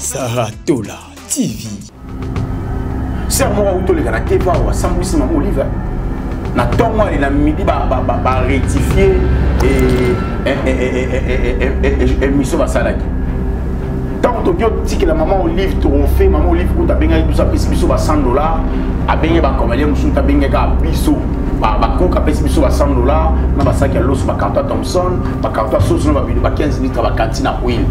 Saratola TV. Serment auto les gars, t'es pas ou sambousi maman Olive. Na tongo il a midi ba rectifier et mission va salaki. Tant que tu dis que la maman Olive trophée, maman Olive ko ta benga tout ça biso ba $100, a benga ba comme les musu ta benga ka biso. Ba ko ka pesi biso ba $100 na ba sac ya loso ba carton Thompson, ba carton sauce na ba 15 litres ba cantine à huile.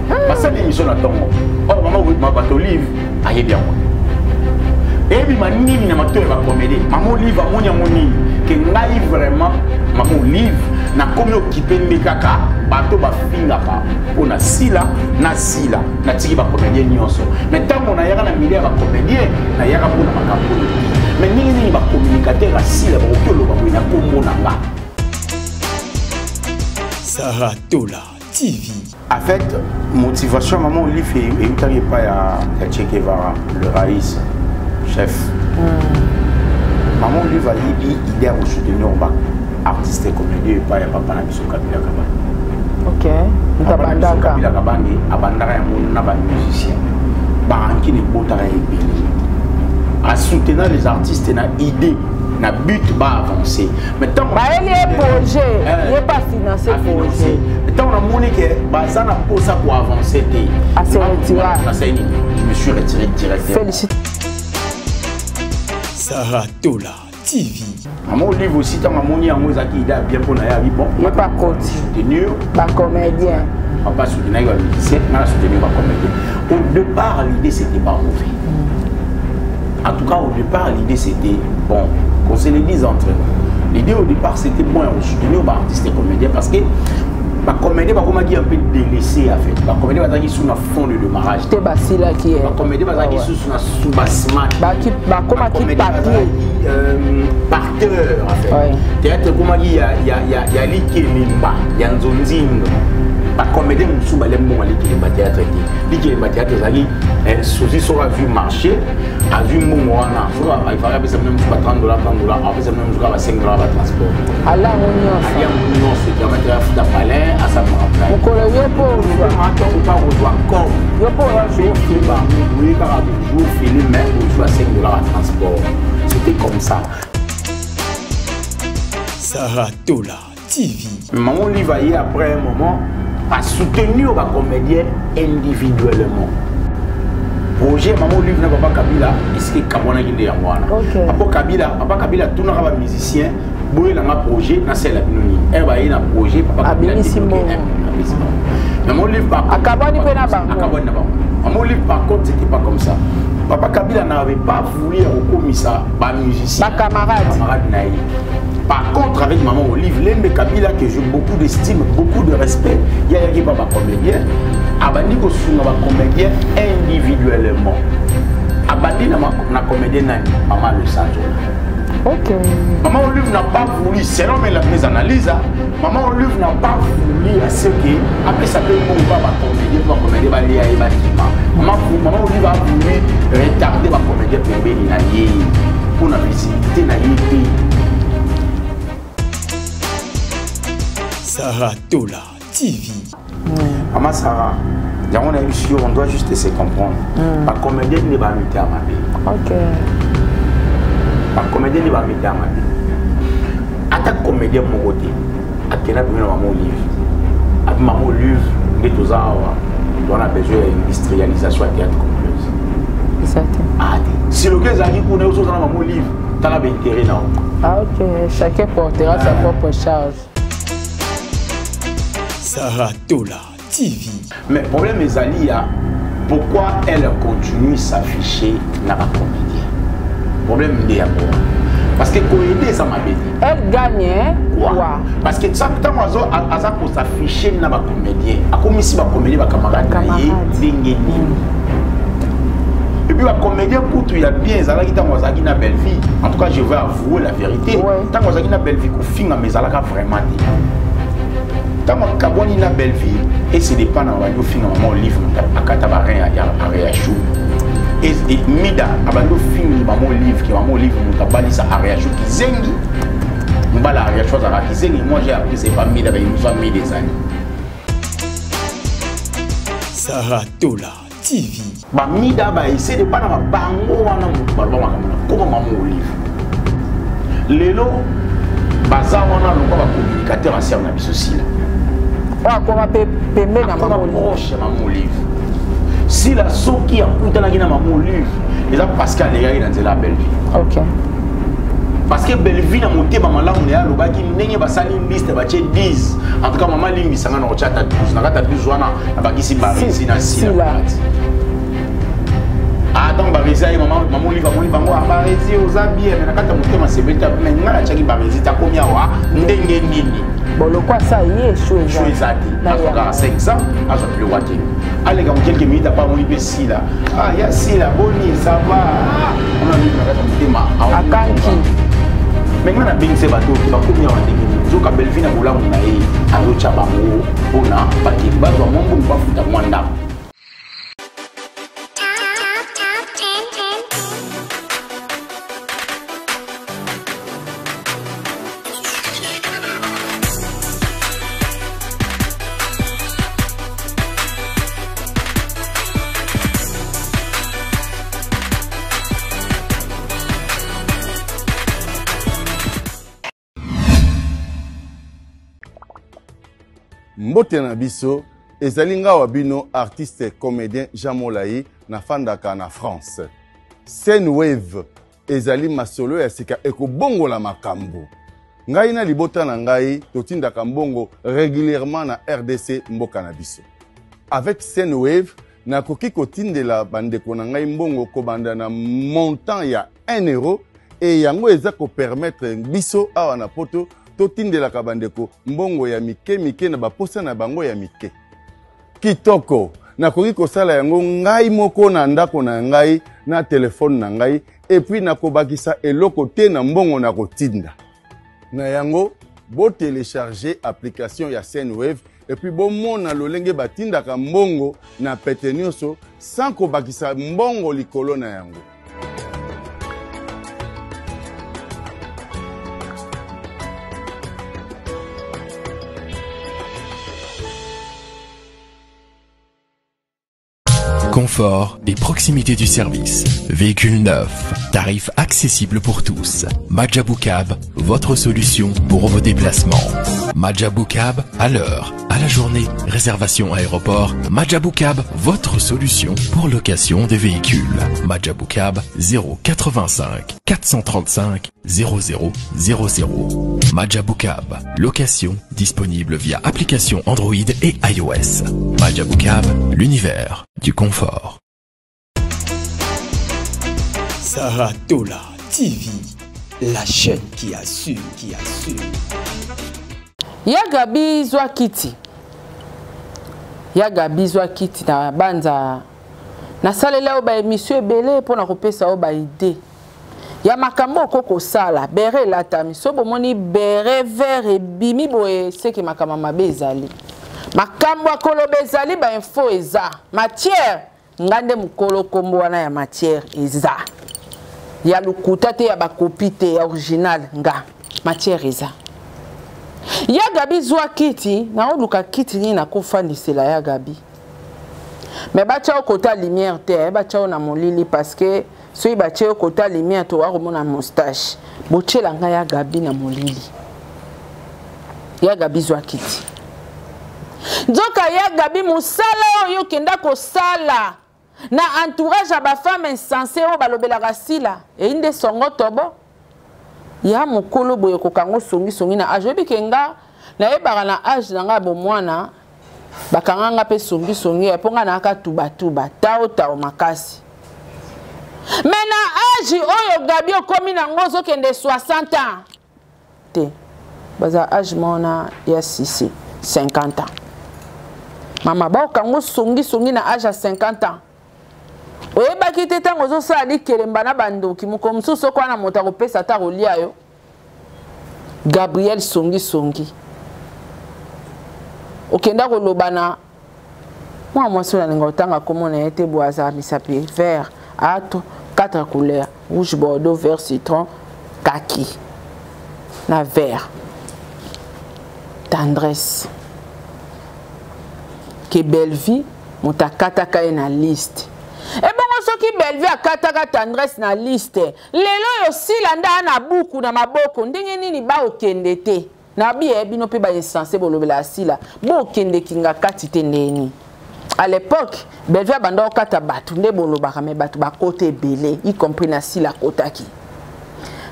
Ba ça l'émission na tongo. Oh maman Olive aye bien. Et puis, je na mato va comédie. Maman Olive a moni que ngai vraiment maman Olive na komi occupé mekaka bato ba fingaka pona sila na tiki ba comédien nyonso. Mais tant on a yaka na milieu ba comédien na yaka pona makambo. Mais nini ba communicateur sila ba okolo ba na komona nga. Saratola TV. En fait, motivation maman Olive et utari pas ya Che Guevara, le Raïs. Chef. Maman Olive a dit idée à soutenir artiste et comédien et pas ya papa na biso Kabila Kabane. OK. Tabandaka. Kabila Kabane abandaka ya mona ba musicien. Ba anki ne botara ebeli. À soutenir les artistes na idée na but ba avancer. Mais tant ba il est projet, il est pas financé projet. Tant on a monné que ça n'a pas ça pour avancer. À se retirer. Je me suis retiré directement. Félicitations. Saratola TV. Maman Olive aussi, tant maman y a bien pour la vie. Bon, il n'est pas soutenir. Pas comédien. On va pas soutenir les musiciens, on va soutenir les comédiens. Au départ, l'idée c'était pas mauvais. En tout cas, au départ, l'idée c'était bon. Qu'on se le dise entre nous. L'idée au départ c'était bon, on soutenir les artistes et comédiens parce que la comédie va un peu délaissé en fait. La comédie va être sur un fond de démarrage. C'est Basila qui est. La comédie va être sur un sous-bassement. Comment qui papier par terre en fait. Théâtre comment il y a l'Ikelimba, il y a Nzonzingo. La comédie nous sous balem bon l'Ikelimba théâtre qui. L'Ikelimba théâtre zali souci sur la vue marché, a vu mon wana. Il fallait que ça même sur $30, après ça même sur $5 de transport. Allah on c'est qui va mettre la foule à palais à sa mort. Mon collègue est pauvre. Transport. C'était comme ça. Saratola TV. Maman Olive après un moment a soutenu les comédiens individuellement. Projet Maman Olive n'a pas Kabila, est-ce que Kabona qui est en moi? Papa Kabila, tout le musicien. Boye na projet na c'est la binoni elle va y na projet papa Kabila mais mon livre par Akaboni pe na bango Akaboni na bango mon livre par contre c'était pas comme ça. Papa Kabila n'avait pas voulu recommissaire ba musicien ba camarade naï. Par contre avec maman Olive Lembe Kabila que j'ai beaucoup d'estime, beaucoup de respect, il y a pas comédien abandi ko sunga ba comédien individuellement abandi na comédien nani maman le centre. OK. Maman Olive n'a pas voulu, selon mes analyses, maman Olive n'a pas voulu à ce que, après ça peut pas comédie, maman Olive a voulu retarder ma comédie pour la visibilité. Saratola TV. Maman Sarah, on a eu sûr, on doit juste se comprendre. Ma comédie n'est pas muté à ma vie. OK. La comédie va mettre à ma vie. Attaque comédien de mon côté. À quel point maman Olive. Avec maman Olive, on a besoin d'industrialisation à théâtre complexe. Exactement. Si le gars a dit qu'on est aux autres dans maman Olive, tu as intérêt non. Ah ok, chacun portera sa propre charge. Saratola TV. Mais le problème est Zalia, pourquoi elle continue à s'afficher dans la comédie? Problème de l'amour. Parce que comédie ça m'a dit. Elle gagne quoi? Parce que chaque temps on a pour s'afficher dans la comédien. A comme ici la comédie va camarade dingue. Et puis la comédien pour tout il y a bien ça là qui t'a moi na belle vie. En tout cas je vais avouer la vérité. Tant moi na belle vie ko finga mais ça là vraiment dit. Tant moi kaboni na belle vie et c'est dépend dans radio finga mon livre à katabarin à réachou. Et Mida, abando film maman Olive qui maman Olive nous tabali ça Ariachou qui zengi. Mbala Ariachou ça qui zengi. Moi j'ai appris c'est pas Mida mais ils nous ont mis des années. Saratola TV. Ba mida ba essayer de bana bango wana mutu ba makamona koma maman Olive. Lelo baza wana lokwa ba communicateur asia na biso sila. Ah koma pembe na maman proche maman Olive. Si la soki ya kutana na maman Olive, eza Pascal Legari na nzela Belleville. OK. Parce que Belleville na motema malamu ya lobaki ndenge basali liste ba che 10. En tout cas maman Limbi sanga na ochata 12. Na kata 12 wana na bakisi barisi na sila. Ah donc barisi ay maman Olive amoni bango barisi ozabi mais na kata motema sebeta mais ngala chaki barisi ta komia wa ndenge nini. Bon le quoi ça y est choisati. Na kwa 500 azo plus wati. Allez quand quelques minutes pas moni pe sila. Ah ya sila boni ça va. On a mis na kata motema akanki. Maintenant, on a bien ces bateaux qui vont venir en déguisement. Je suis Belvin à Boula Mounaï, à Rochabango, Bona, Pati, Bazo, Mambo, Bafuta, Mwanda. Mbote na biso ezalinga wabino artiste comédien Jean Molayi na fandaka na France. Scène Wave ezali masolo ya sika ekobongola makambo. Ngai na libota na ngai totindaka mbongo régulièrement na RDC mboka na biso. Avec Scène Wave nakoki kotindela bandeko na ngai mbongo kobanda na montant ya 1 euro et yango eza ko permettre biso awa na poto totindela kabandeko mbongo ya mike na baposa na bango ya mike. Kitoko nakoki kosala yango ngai moko na ndako na ngai na telefone na ngai et puis nakobakisa eloko te na mbongo na kotinda. Na yango bo télécharger application ya Sendwave et puis bo mona lolenge batindaka mbongo na pete nyonso sans kobakisa mbongo likolo na yango. Confort et proximité du service. Véhicule neuf, tarif accessible pour tous. Majabou Cab, votre solution pour vos déplacements. Majabou Cab, à l'heure, à la journée, réservation aéroport. Majabou Cab, votre solution pour location des véhicules. Majabou Cab, 085 435 0000. Majabou Cab, location disponible via application Android et iOS. Majabou Cab, l'univers du confort. Saratola TV, la chaîne qui assure, Yagabi zwa kiti. Yagabi zwa kiti na banza. Na salela oba émission ebele pour na kopesa oba idée. Ya makambo koko sala, bere lata misobo moni bere vert bimi boye seki makama mabe ezali. Makambo akolo bezali ba info eza. Matière ngande mukolo kombo wana ya matière eza. Ya lukuta te ya bakopi te ya original nga. Matière eza. Ya Gabi zwa kiti na oluka kiti ni na kofandisela ya Gabi. Mais bacha okota lumière te, bacha na molili parce que soki bacha okota lumière to waromona moustache. Bochela nga ya Gabi na molili. Ya Gabi zwa kiti. Nzoka ya Gabi musala oyo kenda ko sala na entourage ya ba femme insensée o balobelaka sila e inde songo tobo ya mukolo boye ko kango songi na age bikenga na yebaka na age na nga bo mwana bakanganga pe songi ya ponga na aka tuba tao makasi mena age oyo Gabi okomi na ngozo kende 60 ans te baza age mona ya 50 ans. Mama ba kango songi na âge à 50 ans. Oye ba kite tango zo sali kelemba na bandoki muko mususu kwa na mota kopesa ta rolia yo. Gabriel songi. Okenda ko lobana. Moi sur la ngotanga comme on était boisa misapi vert, ato 4 couleurs, rouge, bordeaux, vert, citron, kaki. Na vert. Tendresse. Que belle vie Mouta kataka na liste. Et bon, ceux qui belvi à kataka tendresse na liste. Lelo aussi landa na buku na maboko. Ndenge nini ba okendete. Na bi bino pe ba insensé bolobela sila. Bo okende kinga katite ndeni. À l'époque, belvi banda okata batu nde bolobaka me batu ba côté belé, y compris na sila kotaki.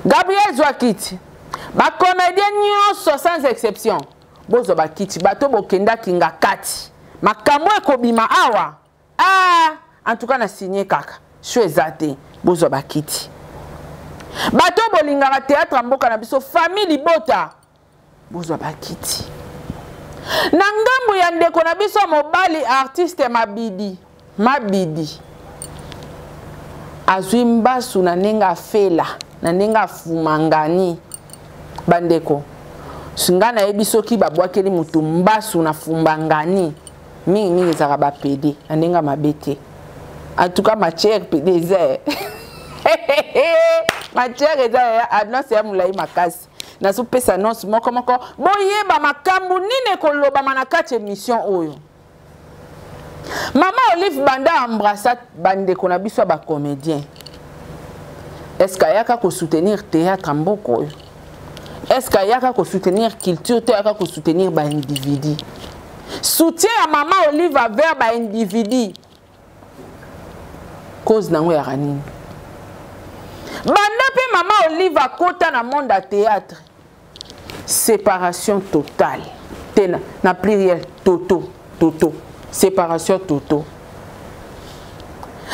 Gabriel Zwakiti. Ba comédien nyonso sans exception. Bozo ba kiti bato bokenda kinga kati. Makambo ekobima awa. Ah, en tout cas na signé kaka. Chouezate bozo ba kiti. Bato bolingaka théâtre mboka na biso famille bota. Bozo ba kiti. Na ngambu ya ndeko na biso mobali artiste Mabidi. Azwi mbasu na nenga fela, na nenga fumangani. Bandeko. Singana ebisoki babwakeli mutu mbasu na fumbangani. Mingi zaka ba PD, na nenga mabete. En tout cas ma chère PD. Ma chère annonce ya mulai makasi. Na su pesa annonce moko boyeba makambu nine koloba manakati émission oyo. Mama Olive banda embrassa bande kona biso ba comédien. Est-ce qu'ayaka ko soutenir théâtre mboko? Est-ce qu'ayaka ko soutenir culture, ayaka ko soutenir ba individu? Soutien à Mama Olive vers ba individu. Cause nango ya ranini. Banda pe Mama Olive akota na monde à théâtre. Séparation totale. Tena na pluriel toto. Séparation toto.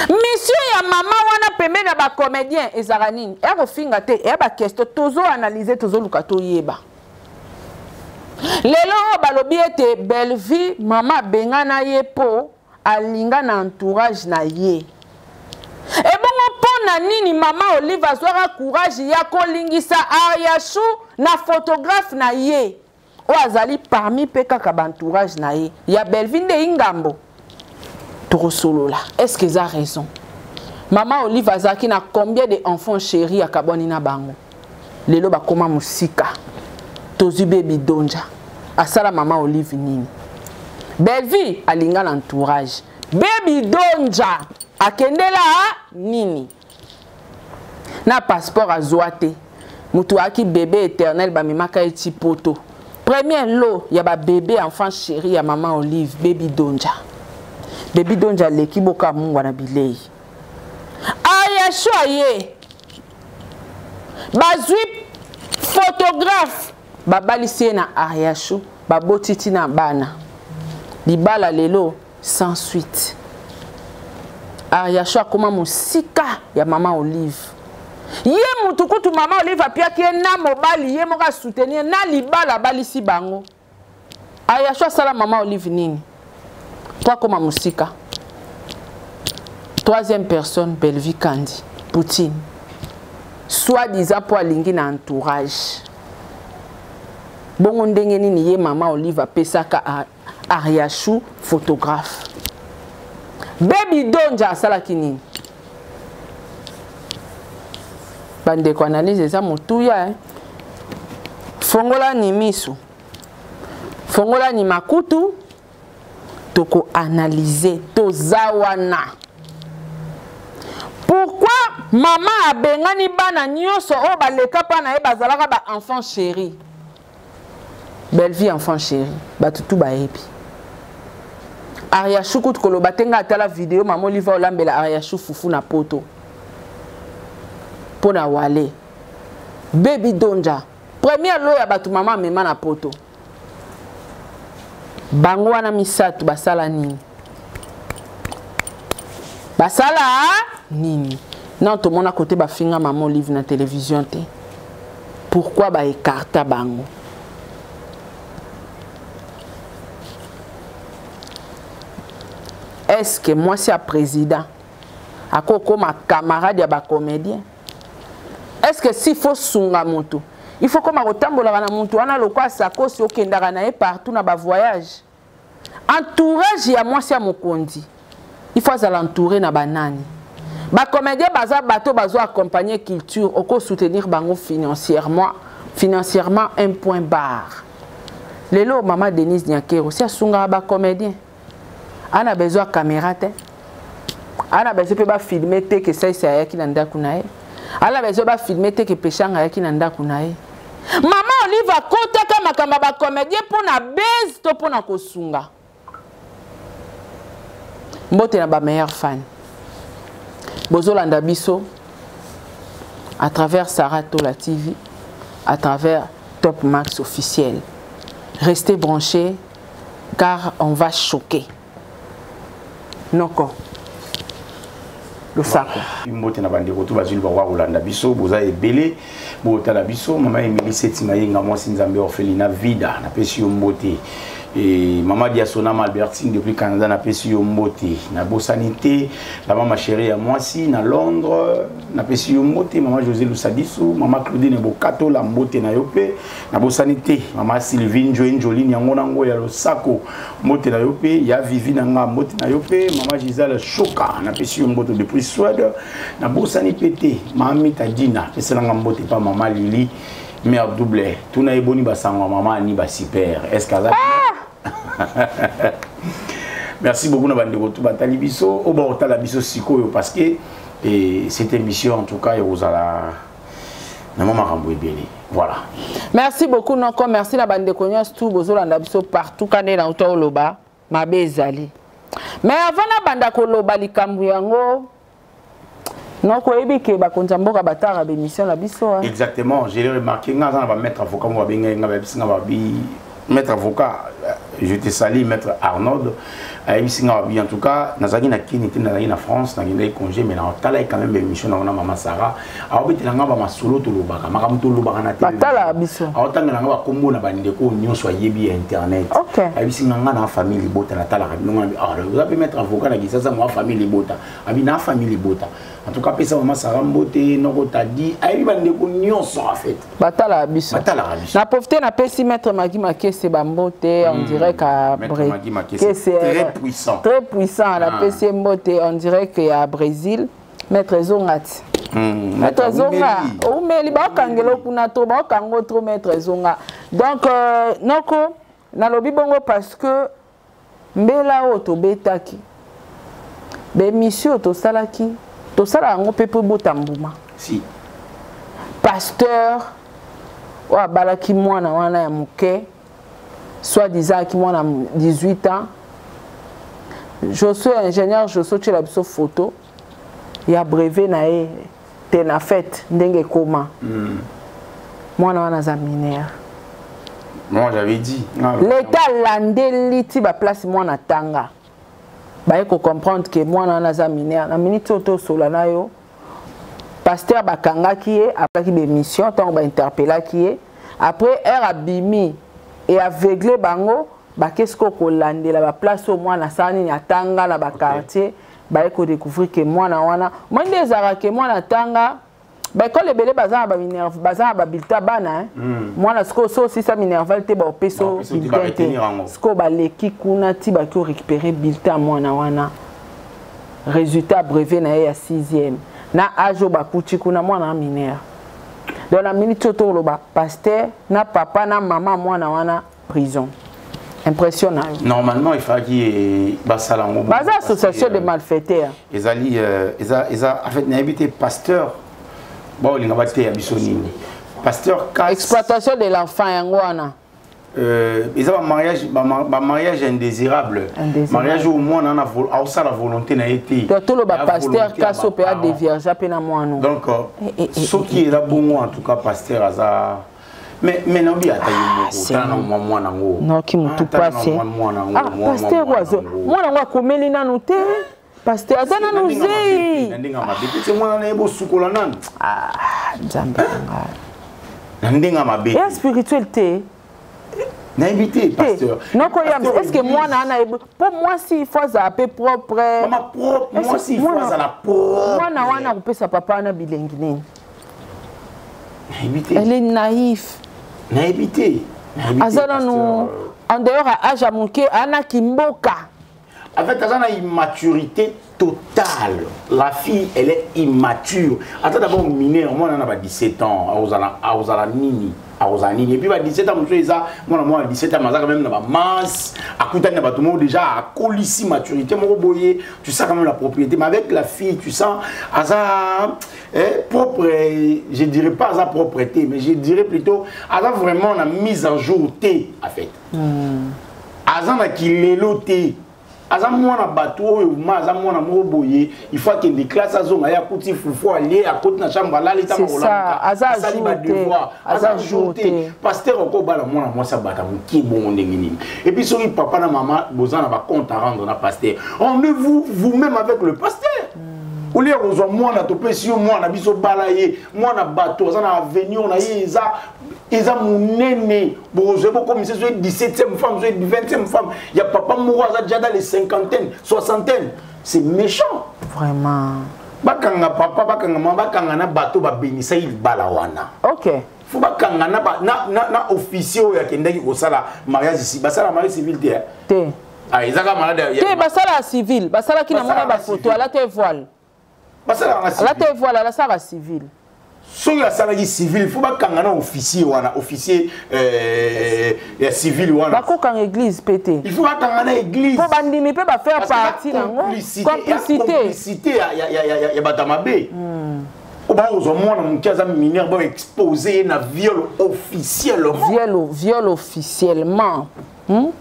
Monsieur ya mama wana pembe na ba comédien ezaranini. Ero finga te e ba question tozo analyser tozo lukato yeba. Lelo balobi ete Belvi mama bengana ye po alinga na entourage na ye. E bongo pona nini Mama Olive azwaka courage ya kolingisa Ariashu na photographe na ye. O azali parmi peka ka entourage na ye. Ya Belvi nde ingambo. Torosolola. Est-ce qu'ils ont raison? Mama Olive azaki na combien d'enfants chéris à Kaboni na bango? Lelo ba koma musika. Tozu baby donja. Asala Mama Olive nini? Belvi alinga l'entourage. Baby donja. Akendela nini? Na passeport azoate. Mutu aki bébé éternel ba mimaka eti poto. Premier lot ya ba bébé enfant chéri ya Mama Olive baby donja. Baby donja leki boka mungu na bilei. Ariashu aye. Bazwi photographe babalisi na Ariashu babotiti na bana. Libala lelo sans suite. Ariashu akoma musika ya Mama Olive. Ye mutukutu Mama Olive apiaki na mobali ye moka soutenir na libala balisi bango. Ariashu asala Mama Olive nini? Toi comme musika. Troisième personne, Belvi Kandi, Poutine. Soi-disant pour alingi na entourage. Bongo ndenge nini ye Mama Olive apesaka Ariashu photographe. Baby donja asala kinini. Bande ko analyse za mutuya. Fongola ni misu. Fongola ni makutu. Toko analyser tozawana. Pourquoi maman a bengani bana nyonso o baleka pa na e bazalaka ba enfant chéri? Belvi enfant chéri, ba tutu ba epi. Ariashu kut koloba tenga atala vidéo Mama Olive olambela Ariashu fufu na poto. Pona wale. Baby donja. Première lo ya batu mama mema na poto. Bango wana misatu basala nini? Basala nini? Non, tout le monde a côté ba finga Mama Olive na télévision te. Pourquoi ba écarta bango? Est-ce que moi c'est un président? A koko ma camarade ya ba comédien? Est-ce que s'il faut sunga moto? Il faut comme autambola na muntu wana lokwa sakosi okendaka na ye partout na ba voyage. Entourage ya moi c'est mokondi. Il faut l'entourer na banani. Ba comédien baza bato bazo accompagner culture oko soutenir bango financièrement un point barre. Lelo Mama Denise Nyakero si asunga ba comédien. ana besoin de caméra te ana besoin de filmer te que ça c'est ayaki na ndako na ye ana besoin de filmer te que pechanga ayaki na ndako na ye mama Olive akotaka makamba ba comédien pour na base to pour na kosunga mbote na ba meilleur fan bozolanda biso à travers Sarah Tola TV, à travers Top Max officiel. Restez branchés car on va choquer. Noko. Le sac. Mbote na bande retour bazuli ba Rolanda biso boza ebele bota la biso mama Emily Setimayenga mwasi nzambe orphelina vida na pesi yo mbote. Et maman Diasona Albertine depuis Canada n'a pas su mbote na bosanité la maman chérie à moi si na Londres n'a pas su mbote maman José Lusadisu maman Claudine Bokato la mbote na yope na bosanité maman Sylvine Joine Joline yango nango ya Losako mbote na yope ya Vivi nanga mbote na yope maman Gisèle Choka n'a pas su mbote depuis Suède na bosanité maman Tadina c'est la mbote pas maman Lili mère double tout na eboni basanga maman ni ba super est-ce que merci beaucoup na bande retour batali biso o ba otala biso sikoyo parce que cette émission en tout cas yozala na mama rambo ebele voilà merci beaucoup noko merci na bande konyos tout bozolanda biso partout kane na uto loba mabe ezali mais avant na banda ko loba likambu yango noko ebike ba konza mboka batara ba émission la biso exactement j'ai remarqué nga va mettre avocat mo benga nga ba bisinga ba bi maître avocat, je te salue, maître Arnaud. En tout cas, Nazaki na kini te na France, na ngenda congé, mais na tala quand même émission na maman Sarah. Alors beti nga ba masolo to lobaka, makam to lobaka na télé. Batala biso. Alors tanga nga ba kombo na bandeko nyonso yebi internet. OK. Abisi nga na famille bota na tala kabino nga ah vous avez maître avocat na kisasa moi famille bota. Abi na famille bota. En tout cas pesa maman Sarah mbote noko tadi, ayi bandeko nyonso en fait. Batala biso. Batala biso. Na pauvreté na pesi maître Magui Makese bambote, on dirait qu'à très puissant. Très puissant la PC Mbote, on dirait qu'il y a Brésil. Maître Zongat. Maître Zonga. Ou mais ba kangelo kuna to ba kango trop maître Zonga. Donc noko na lobi bongo parce que mbela o to betaki. Be mission to salaki, to sala ngo pepe botambuma. Si. Pasteur wa balaki mwana wana ya muke. Soit-disant qui moi 18 ans. Je suis ingénieur, je suis la photo. Il y a brevet nae te na fête ndenge koma. Moi na wana za mineur. Moi j'avais dit. L'état landeli ti ba place moi na tanga. Ba ko comprendre que moi na wana za mineur. Na minute auto sola na yo. Pasteur bakanga ki est après ki be mission tant ba interpeller ki est après er abimi et aveuglé bango ba qu'est-ce qu'on lande la place au moins na sani na tanga na ba quartier ba ko découvrir que moi na wana moi des arake moi na tanga ba ko le belé bazan ba minerve bazan ba bilta bana moi na sko so si ça minerval te ba peso bilta sko ba leki kuna ti ba ko récupérer bilta moi na wana résultat brevet na ya 6e na ajo ba kuchi kuna moi na minerve. Dans la minute autour ba pasteur na papa na maman moi na wana prison. Impressionnant. Normalement il faut qu'il y ait basalango. Basa association de malfaiteurs. Ezali en fait na habité pasteur. Bon il ngabate ya bisonini. Pasteur cas exploitation de l'enfant yango wana. Ils ont un mariage indésirable. Mariage au moins on a aussi la volonté n'a été. Tout le pasteur casso peut être dévierge pena moi non. Donc ce qui est là bon en tout cas pasteur aza mais non bien taille moi nango. Non qui me tout passe. Ah pasteur oiseau. Moi nango komeli nanu te. Pasteur azana nous zé. Ndinga mabe. C'est moi na ebo sukola nan. Ah nzambe nga. Ndinga mabe. Et spiritualité. N'invité, pasteur. Non, est-ce que moi, pour moi, si il faut zapper propre. Maman propre, moi, si il faut à la propre. Moi, na coupé sa papa na bilingue. N'invité. Elle est naïf. N'invité. Azana nous, en dehors à âge à monquer, Anna Kimboka. En fait, Azana une immaturité totale. La fille, elle est immature. Attends d'abord, mineur, moi, on a 17 ans, à Ozala Nini. à Rosanine. Et puis, à 17 ans, moi, à 17 ans, quand même, dans masse, à côté de tout le monde, déjà, à colissi maturité, tu sens quand même la propriété. Mais avec la fille, tu sens, à ça, propre, je dirais pas à sa propreté, mais je dirais plutôt, à ça vraiment la mise en jour, en fait. À ça, qu'il est loté. Aza mwana bateau ma aza mwana moboye il faut que les classes azonga ya kuti faut aller à côté na chambre là l'état c'est ça aza ajouté pasteur encore bala mwana moi ça bata qui bon ndengini et puis soki papa na maman bozana ba compte à rendre na pasteur on ne vous-même avec le pasteur ou les rezo mwana to pesio mwana biso balaye mwana bateau aza na avenue on a yeza ils ont mon bon, je veux comme si c'est 17e femme, 20e femme. Il y a papa Moura déjà dans les 50aines, 60aines. C'est méchant. Vraiment. Bakanga papa, bakanga maman, bakanga na bateau, ba bénissa il balawana. Ok. Faut bakanga na officier ou yakendaki au sala mariage ici. Basala mariage civil te. Ah, ils ont malade. Te basala civil, basala qui n'a pas de photo, à la te voile. Basala civil. À la te voile, à la sala civil. Si la salarié civil, il faut pas qu'on ait un officier civil. Il faut qu'on église pété. Il faut pas qu'on ait église. Pour bandimer peut pas faire partie de complicité. Il y a Batamabé. Au bas aux hommes, on a un mineur pour exposer un viol officiellement. Viol officiellement. En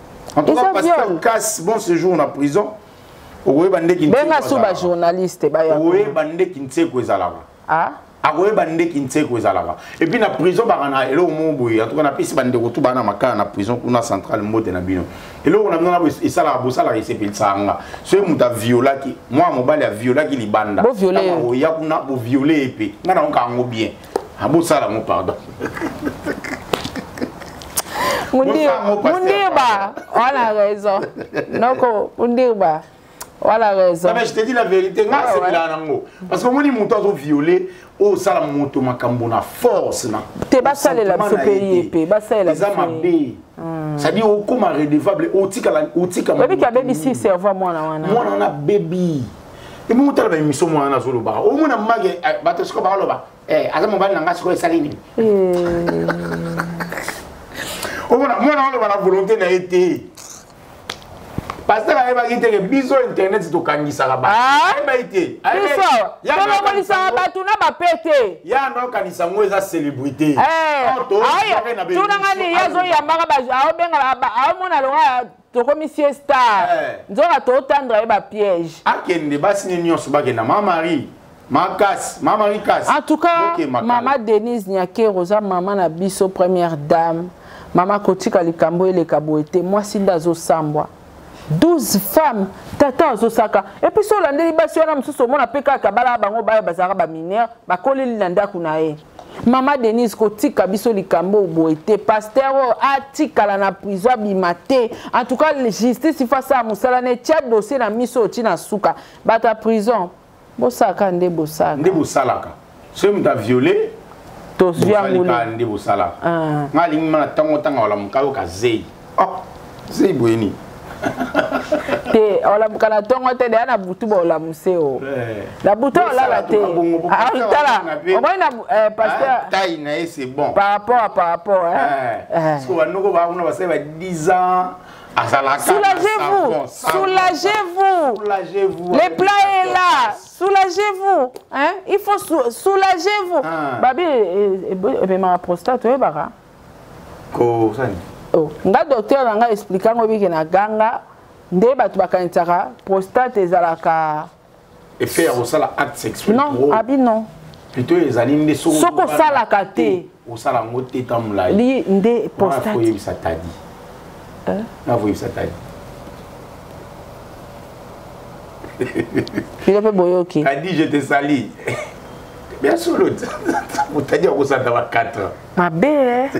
tout cas, parce que casse bon séjour en prison. Oui, bandé qui ne journaliste. Oui, bandé qui ne sait quoi ça là. Ah. Et puis la prison barana et là au Montboui en tout cas na pisi bande retour bana makana na prison kuna centrale mote na bino et là on a na et ça la bossa la recevoir ça nga so muta viola ki moi mobali a viola ki libanda bo violer o ya kuna bo violer épée ngana on ka ngo bien a bossa la mo pardon Mundirba on a raison noko Mundirba voilà raison. Mais je te dis la vérité, c'est là parce que moi les moutons ont violé au salam moto makambo na force na. Te basale la pays épée, basale la. Les amabé. Ça dit au comme redevable au tika. Baby qui a baby si servant moi na wana. Moi na baby. Et moi tala ba mission moi na zolo ba. Au moi na mage batosko ba loba. Aza mo ba na ngasi ko salini. Au moi na loba la volonté na été. Parce que la réalité est biso internet c'est au kanisa là-bas. Réalité. Ya no kanisa batu na ba pété. Ya no kanisa ngweza célébrité. Tu na ngani yazo ya mara ba aobenga ba amona longa to commissaire star. Nzoka to tendre ba piège. Akende basine nyonso ba kena mama Marie. Maman casse. En tout cas, maman Denise Niake Rosa maman na biso première dame. Maman Kotika Likambo et le Kaboete. Moi Sindazo Sambwa. 12 femmes, tata Osaka. Et puis sur l'année, on a peka kabala bango ba bazara ba mineur, ba kole landa kunae. Maman Denise Kotika biso likambo boete, pasteur atika la na prison bimate. En tout cas, la justice il face à musala ne tia dossier na miso tina suka. Bata prison. Bosaka nde bosaka. Nde bosalaka. Ce qui m'a violé, to via ngulu. Nde bosalaka. Ngali mana tango tanga wala mukalo ka zei. Oh, zei boyeni. Te ola mukana tongo te de ana butu ba ola museo la butu ola la te tala o moina pasteur taille na c'est bon par rapport parce que wanoko ba kuna ba 10 ans soulagez-vous les plats est là soulagez-vous hein il faut soulagez-vous babi et ma prostate e baka ko sani nga docteur nga expliquer ngo biki na ganga nde batu bakanitaka prostate ezalaka et faire osala acte sexuel non abi non plutôt ezali nde soko salaka te osala ngo te tamula li nde prostate faut ça t'a dit na vous ça t'a dit il peut boyoki a dit je te sali bien sûr l'autre on t'a dit on ça dans 4 ans ma belle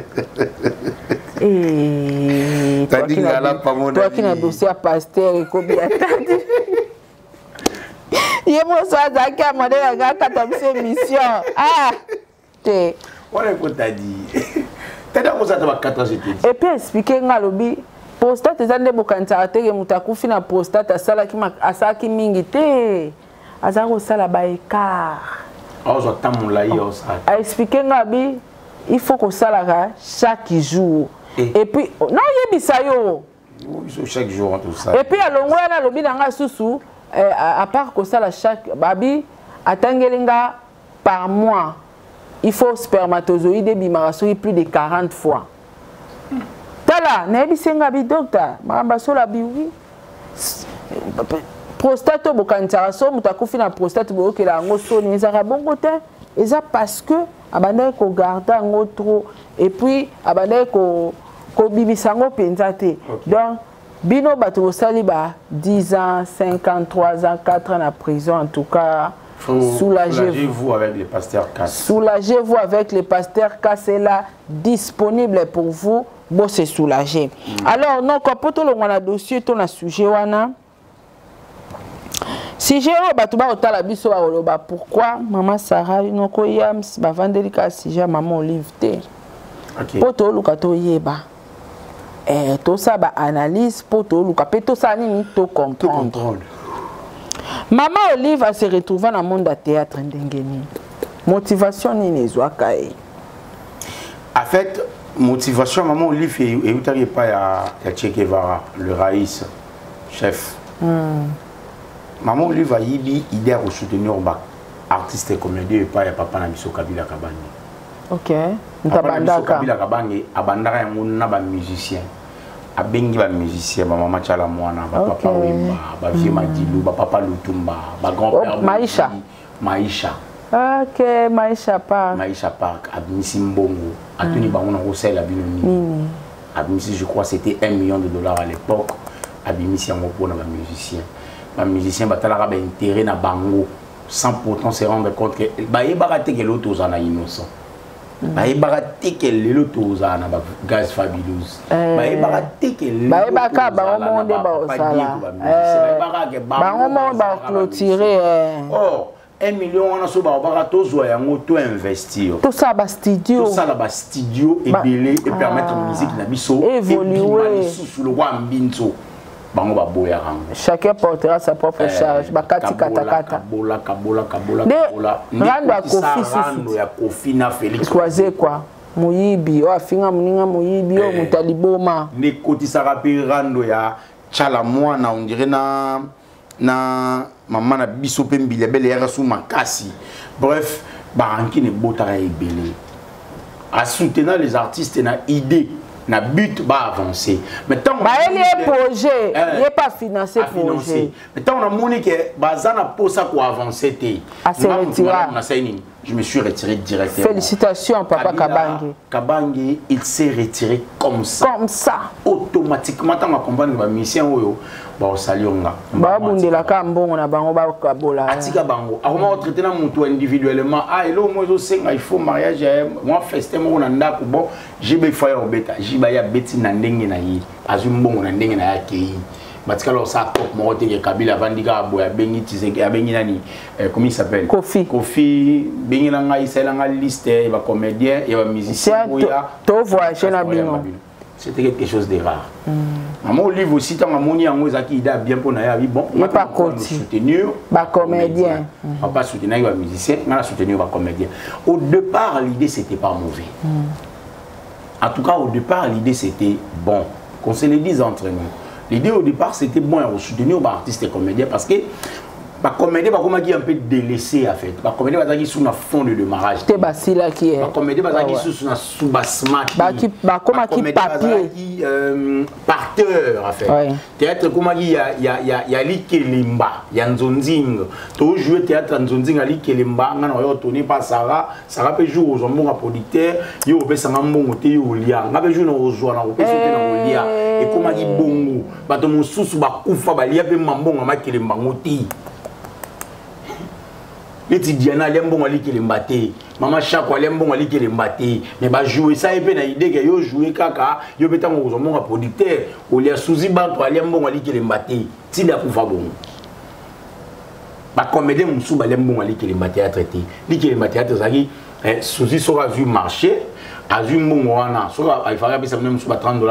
et toi qui n'a dossier à pasteur et combien attendez il mo ça zaki a mandé la gars quand mission ah te on écoute t'a dit t'as dit on ça dans 4 ans je te dis et puis expliquer ngalobi prostate ezande bokanisa teke mutakufi na prostate asalaki mingi te azako sala ba écart ozo tamula yo sa a expliquer ngabi il faut que ça là chaque jour. Et puis non yebisayo. Chaque jour tout ça. Et puis à l'ongwa na lobi nanga susu à part que ça là chaque babi atangelinga par mois. Il faut spermatozoïde bimaraso plus de 40 fois. Tala nebi senga bi docteur mamba sola bi oui. Prostate bokantsara so mutakufi na prostate bokela ngo so nezaka bongo te eza parce que abandai ko garder ngo trop et puis abandai ko bibisa ngo penza te. Donc bino bato bosali ba 10 ans 53 ans 4 ans en prison en tout cas. Soulagez-vous avec les pasteurs Cass. Soulagez-vous avec les pasteurs Cass, c'est là disponible pour vous. Bon, c'est soulagé. Alors, non, quand on a un dossier, on a un sujet. Si j'ai un pourquoi maman Sarah, non, koyam, ba vandelika si j'ai maman Olive té. OK. Poto lukato yeba. Tout ça ba analyse poto lukato tout ça ni to comprendre. Maman Olive va se retrouver dans le monde du théâtre ndengeni. Motivation ni nezwaka e. En fait, motivation maman Olive et utari pas ya Che Guevara, le Raïs chef. Maman Olive a yibi idée à soutenir ba artiste et comédien et pas ya papa na biso Kabila Kabange. OK. Ntabandaka Kabila Kabange abandaka ya mona ba musicien. Abengi ba musicien ba mama Chala Mwana ba papa Wimba ba Vie Madilu ba papa Lutumba ba grand-père Maïcha. OK, Maïcha Park abimisi mbongo atuni bango na rosel abinoni. Abimisi je crois c'était $1 million à l'époque abimisi yango pour na ba musicien. Ba musicien batalaka ba intérêt na bango sans pourtant se rendre compte que ba yebaka te que l'autre ozana innocent. Baïbara teke lelo toza na ba gaz fabulous. Baïbara teke lelo. Baïbaka ba monde ba osala. Ba monde ba clôturer. Oh, 1 million on a so ba tozwa yango to investir. Tout ça ba studio. Tout ça là ba studio et belé et permettre la musique na biso évoluer sous le roi mbinzo. Bango ba boya rango. Chacun portera sa propre charge. Bakati katakata. Kabola. Rando ya Kofi rando ya Kofi na Félix. Choisir quoi? Moyibi, o afinga muninga moyibi o mutaliboma. Ne kotisa rapi rando ya Chala Mwana on dirait na maman na biso pe mbile bele ya sou makasi. Bref, baranki ne botara ebele. À soutenir les artistes na idée. Na but va avancer. Mais tant il y a projet, il n'est pas financé projet. Mais tant on a monné que bazana pour ça pour avancer je me suis retiré directement. Félicitations papa Kabange. Kabange, il s'est retiré comme ça. Comme ça. Automatiquement tant ma compagne va mission oyo ba osalionga. Ba bundela ka mbongo na bango ba kabola. Atika bango. Akoma traiter na mutu individuellement. Ah elo moi zo senga il faut mariage moi festin mo na ndako bon jibe fire obeta jiba ya beti na ndenge na yi azumbongo na ndenge na yake. Batika lo sa top mo te ke Kabila vandika boya bengi tiseke abengi nani comment il s'appelle Kofi bengi na ngai sela nga liste ba comédien et ba musicien boya to voyager na bino. C'était quelque chose de rare. Maman Olive aussi tant amoni yango ezaki ida bien pour na ya bon on pas soutenir ba comédien. On pas soutenir ba musicien, on a soutenir ba comédien. Au départ l'idée c'était pas mauvais. En tout cas au départ l'idée c'était bon. Qu'on se le dise entre nous. L'idée au départ c'était bon à soutenir les artistes et comédiens parce que les comédiens sont un peu délaissés en fait. Les comédiens sont sur un fond de démarrage. C'est Basila qui est. Les comédiens sont sur un sous-bassement. Qui papier. Parteur en fait. Théâtre comme il y a Likelimba, il y a Nzonzing. Tu joues théâtre Nzonzing à Likelimba, on a tourné par Sarah. Sarah peut jouer aux hommes producteurs, il y a des gens qui ont joué aux joueurs, et comme il y a bongo, bato mususu bakufa balia pe mambonga makelemba ngoti. Leti Diana lembo ngali kelembate, mama Chako lembo ngali kelembate, mais ba jouer ça et pe na idée que yo jouer kaka, yo beta ngo zomonga producteur, o lia suzi bantu lembo ngali kelembate, ti la kufa bongo. Ba comédien musu ba lembo ngali kelembate a traité. Li kelembate a zaki Souci sera vu marché, a vu Mongwana, il fallait que ça même soit $30,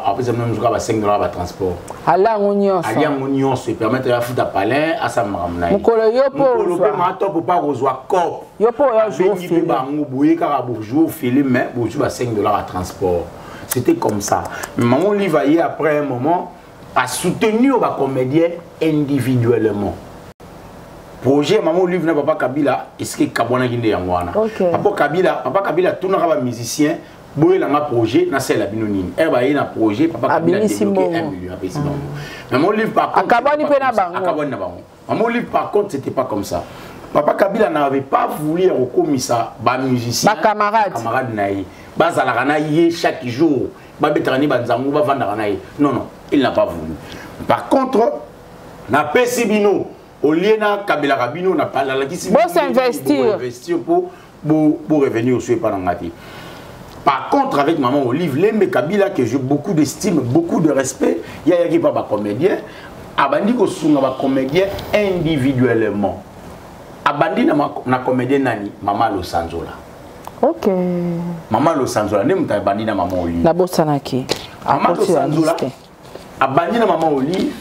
après ça même soit $5 à transport. Ala ngonion. Ala ngonion se permettre de foutre à palais à sa maman. Mukolo yo po. Mukolo ma top pour pas rejoindre cop. Yo po yo jouer film. Bango boyer car bourgeois film mais bourgeois $5 à transport. C'était comme ça. Maman Olivier après un moment a soutenu les comédiens individuellement. Projet Maman Olivier Papa Kabila est-ce que Kabwana Ginde Yangwana. Papa Kabila tout le musicien boye langa projet na c'est la binonine. Elle va y na projet Papa Kabila débloqué 1 million à Maman Olivier par contre Akabani bango. Maman Olivier par contre c'était pas comme ça. Papa Kabila n'avait pas voulu recommissaire ba musicien camarade naï. Bazalakana yé chaque jour. Babetrani banzangu ba vandakanaï. Non, il n'a pas voulu. Par contre, na Pesibino, au lieu na Kabila Rabino, na pas la qui bon s'investir pour revenir au sujet pendant ngati. Par contre, avec maman Olive, Lembe Kabila que j'ai beaucoup d'estime, beaucoup de respect, il y a qui pas ba comédien, abandi ko sunga ba comédien individuellement. Abandi na comédien nani, Maman Losanzola. Ok. Maman Losanzola, ne muta bandi na Maman Olive. La bossanaki. Maman Losanzola. Abandi na Maman Olive.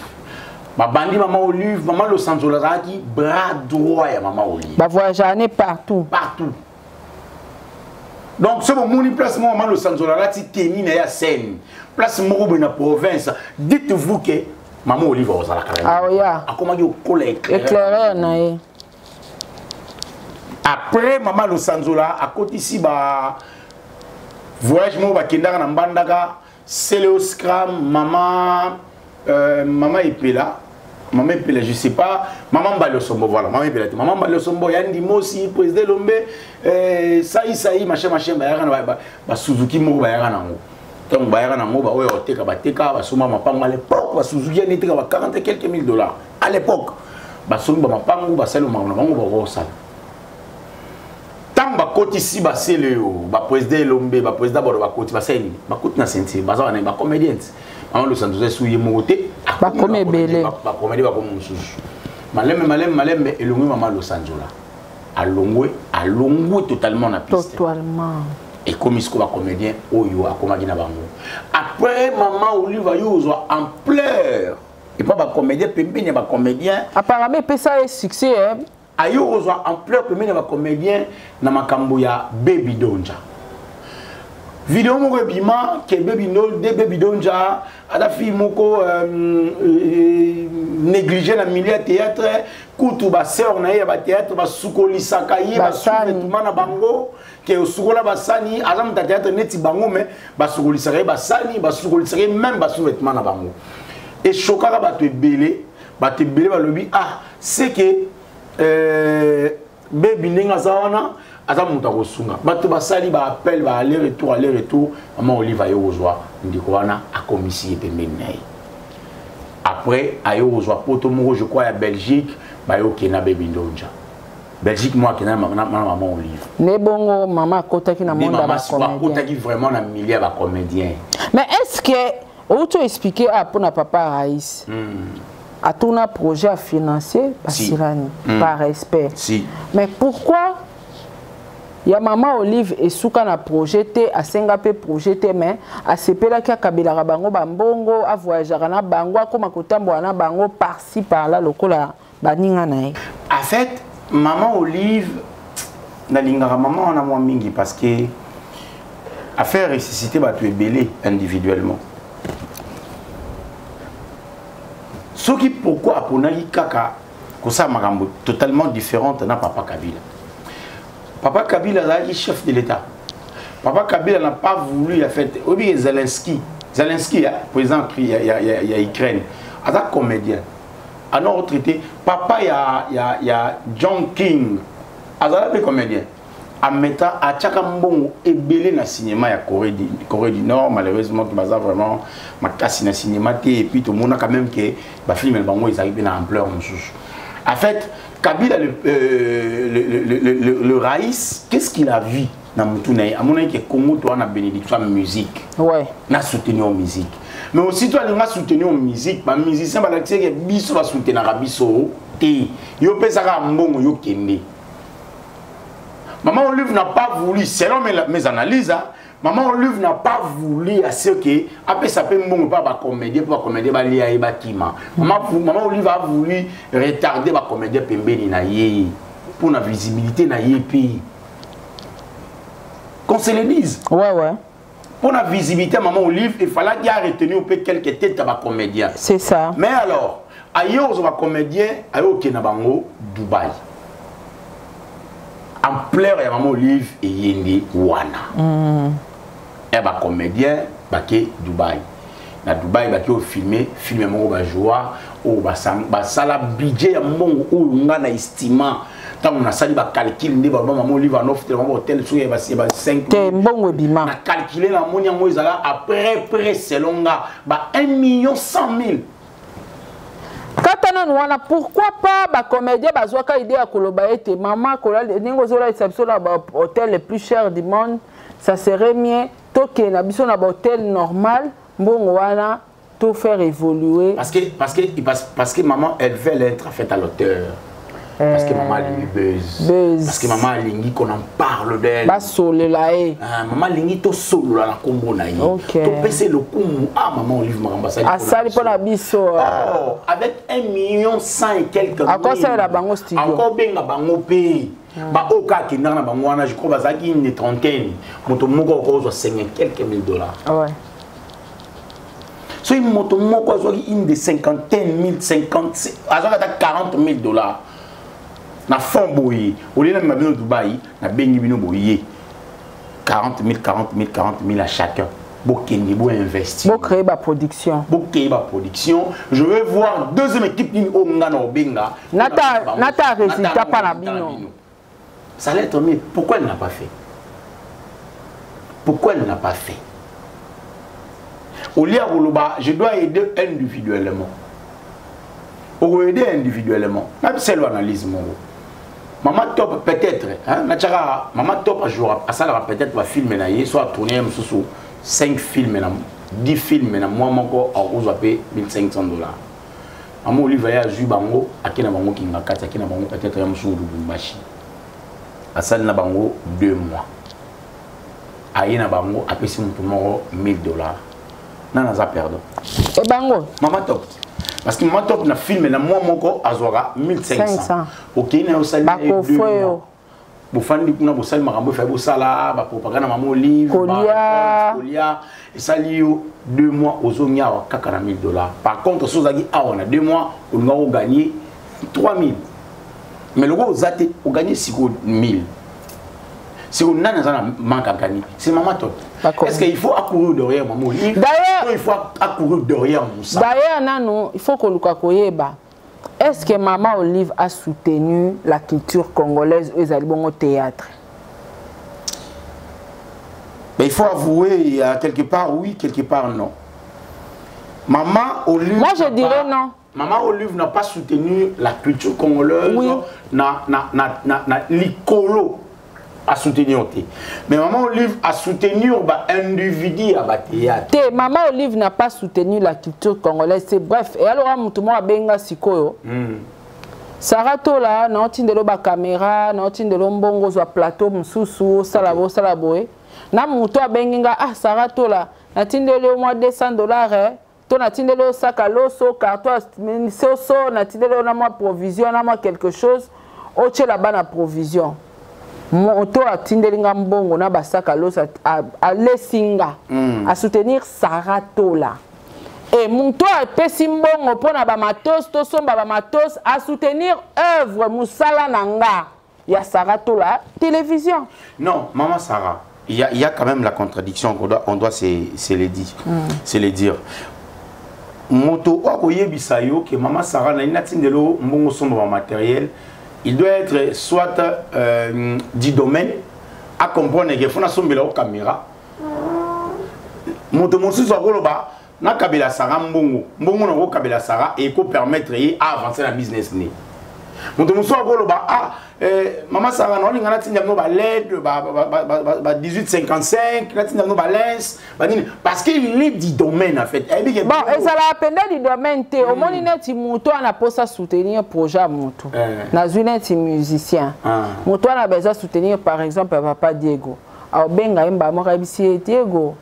Bandi Maman Olive, Maman Losanzola zaki bras droit ya Maman Olive. Ba voyager partout. Partout. Donc ce moment ni place Maman Losanzola là ti teni na ya scène. Place moko na province. Dites-vous que Maman Olive ozala quand même. Ah oui. A comment yo collègue. Éclaireur na ye. Après Maman Losanzola, à côté ici, voyage moi bakendaka na mbandaka, Célio Scram, Maman Epela, je sais pas, Maman Balosombo, voilà, Maman Epela, Maman Balosombo, Yandi Mosi, président Lombe, Saï, machin, Suzuki mo bayara nango. Donc bayara nango ba oyo teka bateka ba suma mapanga à l'époque, ba Suzuki n'était qu'à 40 et quelques mille $. À l'époque, ba suma mapanga ba salo mango ba rosa. Tant ba koti si ba seleo ba président Lombe ba président bodo ba koti ba seni ba koti na senti ba za na comédien Maman Losanzola souye moté ba komé belé ba comédie ba comme mususu malem elongwe Maman Losanzola alongwe totalement na piste totalement et comme isko ba comédien oyo akoma gina bango après Maman Olive yo zo en pleurs et pas ba comédien pembeni ba comédien apparemment pesa est succès hein. Ayo reçoit en pleurs premier na comédien na makambo ya Baby Donja. Vidéo moko bima ke Baby Donja ada fi moko négligé na milieu théâtre kutu ba sœur na ye ba théâtre ba sukoli sakaye ba sous-vêtement na bango ke sukola ba sani azam ta théâtre neti bango mais ba sukoli sakaye ba sani ba sukoli sakaye même ba sous-vêtement na bango. Et chokaka ba te belé ba lobi ah c'est que Baby Nenga Zawana, Azamuta Rosunga. Bato Basali ba appel, ba aller-retour, Maman Olive a Yozoa, Ndikoana, a commissi et Pemenei. Après, a Yozoa, Potomoro, je crois, à Belgique, ba yo Kena Baby Donja. Belgique, moi, Kena, Maman Olive. Ne bongo, Maman Kotaki na monde à comédien. Kotaki vraiment na milieu à comédien. Mais est-ce que, où tu expliqué à pour papa Raïs? À tout un projet financier, par respect. Si. Mais pourquoi il y a Maman Olive et Souka na projeté, à Singapé projeté, mais à Sepela qui a Kabila Rabango Bambongo, à voyager à Bango, comme à Kotambo à Bango, par-ci, par-là, le cola, Baninganaï. En fait, Maman Olive, na lingara maman on a moins mingi parce que à faire ressusciter, bah tu es belé individuellement. Ce qui pourquoi pour Nali Kaka, que ça m'a totalement différente na Papa Kabila. Papa Kabila est chef de l'État. Papa Kabila n'a pas voulu la fête. Oui, Zelensky, président il y a Ukraine, à un comédien. À notre retraité, papa il y a John King, à un comédien. En mettant à Tchakambongo et belé dans le cinéma à Corée du Nord, malheureusement, qui m'a vraiment cassé dans le cinéma. Et puis tout le monde a quand même que le film est arrivé dans l'ampleur. En fait, Kabila, le Raïs, qu'est-ce qu'il a vu dans Moutouna? À mon avis, que Congo, toi, on a bénédiction en musique. Ouais. On a soutenu en musique. Mais aussi, toi, on a soutenu en musique. Les musiciens, on a dit que Bisso va soutenir Bisso. Yo pesa ka mbongo yo kende. Maman Olive n'a pas voulu, selon mes analyses, hein, Maman Olive n'a pas voulu à ce que après ça peut mon pas comédien pour comédien balia et bakima. Maman Olive a voulu retarder ba comédien pembeni na yé pour la visibilité na yé pays. Qu'on se le dise. Ouais ouais. Pour la visibilité Maman Olive, il fallait qu'il a retenu un peu quelques têtes à comédien. C'est ça. Mais alors, ailleurs on va comédien ailleurs qui na bango Dubaï. En pleurs et Maman Olive et Yendi Wana. Et bah comédien baké Dubaï. Na Dubaï baké au filmer mon ba joie au ba sala budget ya mongo ou ngana estima tant on a sali ba calcul ndi ba Maman Olive en offre tellement hôtel sur ba 5 te mbongo bima na calculer la monia ngo ezala après près selon nga ba 1,100,000. Katana wana pourquoi pas ba comédien bazwaka idée ya koloba ete maman kola ningo zola exception na ba hôtel le plus cher du monde, ça serait mieux toke na biso na ba hôtel normal mbongo wana to faire évoluer parce que maman elle veut être faite à l'auteur. Parce que maman lingi buzz. Parce que maman lingi qu'on en parle d'elle. Ba solo la e. Maman lingi to solo la kombo na yi. To pese le kumu Maman Olive Maramba sali. Asali pour la biso. Oh, avec 1,100,000 et quelques. Encore ça la bango studio. Encore benga bango pays. Ba oka ki na bango wana je crois bazaki une trentaine. Moto moko ko 5 quelques mille dollars. Ouais. So une moto moko zo une de 50,000 50 azaka 40,000 dollars. Na fond boye au lieu de m'abonner au Dubaï na bengi bino boye 40,000 à chacun bo kengi bo investir bo créer ba production je veux voir deuxième équipe ni o ngana obenga nata résultat pas na bino ça l'est mais pourquoi elle n'a pas fait au lieu je dois aider individuellement même c'est l'analyse Maman Top peut-être hein Maman Top a joué à ça peut-être va filmer na soit tourner sous 5 films 10 films na moi moko a payer $1,500. Maman Olive a joué bango akina bango kinga kati akina bango peut-être ya musu Lubumbashi a ça na bango 2 mois ayina bango a payé mutu moko $1,000 nana za perdre et bango Maman Top. Parce que Maman Top na film na moi moko azora 1,500. OK na osali bakofo bo fandi kuna bo sali makambo fa bo sala ba propaganda Maman Olive kolia et sali 2 mois ozonya wa kaka na $1,000. Par contre sozaki awa na 2 mois on va gagner 3,000. Mais le gros zate on gagner 1,000. Si on a un manque à gagner, c'est Maman Top. Est-ce qu'il faut accourir derrière Maman Olive? D'ailleurs, il faut accourir derrière Moussa. D'ailleurs, il faut que nous koyeba. Est-ce que Maman Olive a soutenu la culture congolaise au théâtre? Mais il faut avouer, quelque part oui, quelque part non. Maman Olive. Moi je dirais non. Maman Olive n'a pas soutenu la culture congolaise. Oui. Na l'icolo. A soutenir. Mais Maman Olive a soutenu l'individu à théâtre. Maman Olive n'a pas soutenu la culture congolaise. Bref, et alors, tout le monde a benga sikoyo. Sarah Tola, na otindelo ba caméra, na otindelo mbongo zo plateau mususu, salaboé. Na muto a benga Sarah Tola, na tindelo au moins $200 to na tindelo sac à l'osso, carton, soso, na tindelo na moi provision, na moi quelque chose, oche là-bas na provision. Moto a tindelinga mbongo na basaka losa a lesinga à soutenir Sarah Tola et moto a pesi mbongo pona ba matos to somba ba matos à soutenir œuvre musala nanga ya Sarah Tola télévision. Non, maman Sarah, il y a quand même la contradiction on doit se le dire. Se le dire. Moto okoyebisa yo que maman Sarah na ina tindelo mbongo somba ba matériel. Il doit être soit du domaine à comprendre qu'il faut na caméra. Moto soit koloba na kabela Sarah mbongo na kabela Sarah et ko permettre à avancer la business ni. Moto muso akoloba ah maman Sarah non linga natinda no ba LED ba 1855 natinda no ba lens parce qu'il est du domaine en fait. Bon, et ça l'a appelé du domaine té au moins net moto on a posé soutenir projet moto. Na net musicien. Moto on a besoin soutenir par exemple papa Diego. A benga imba mo kabisi Diego.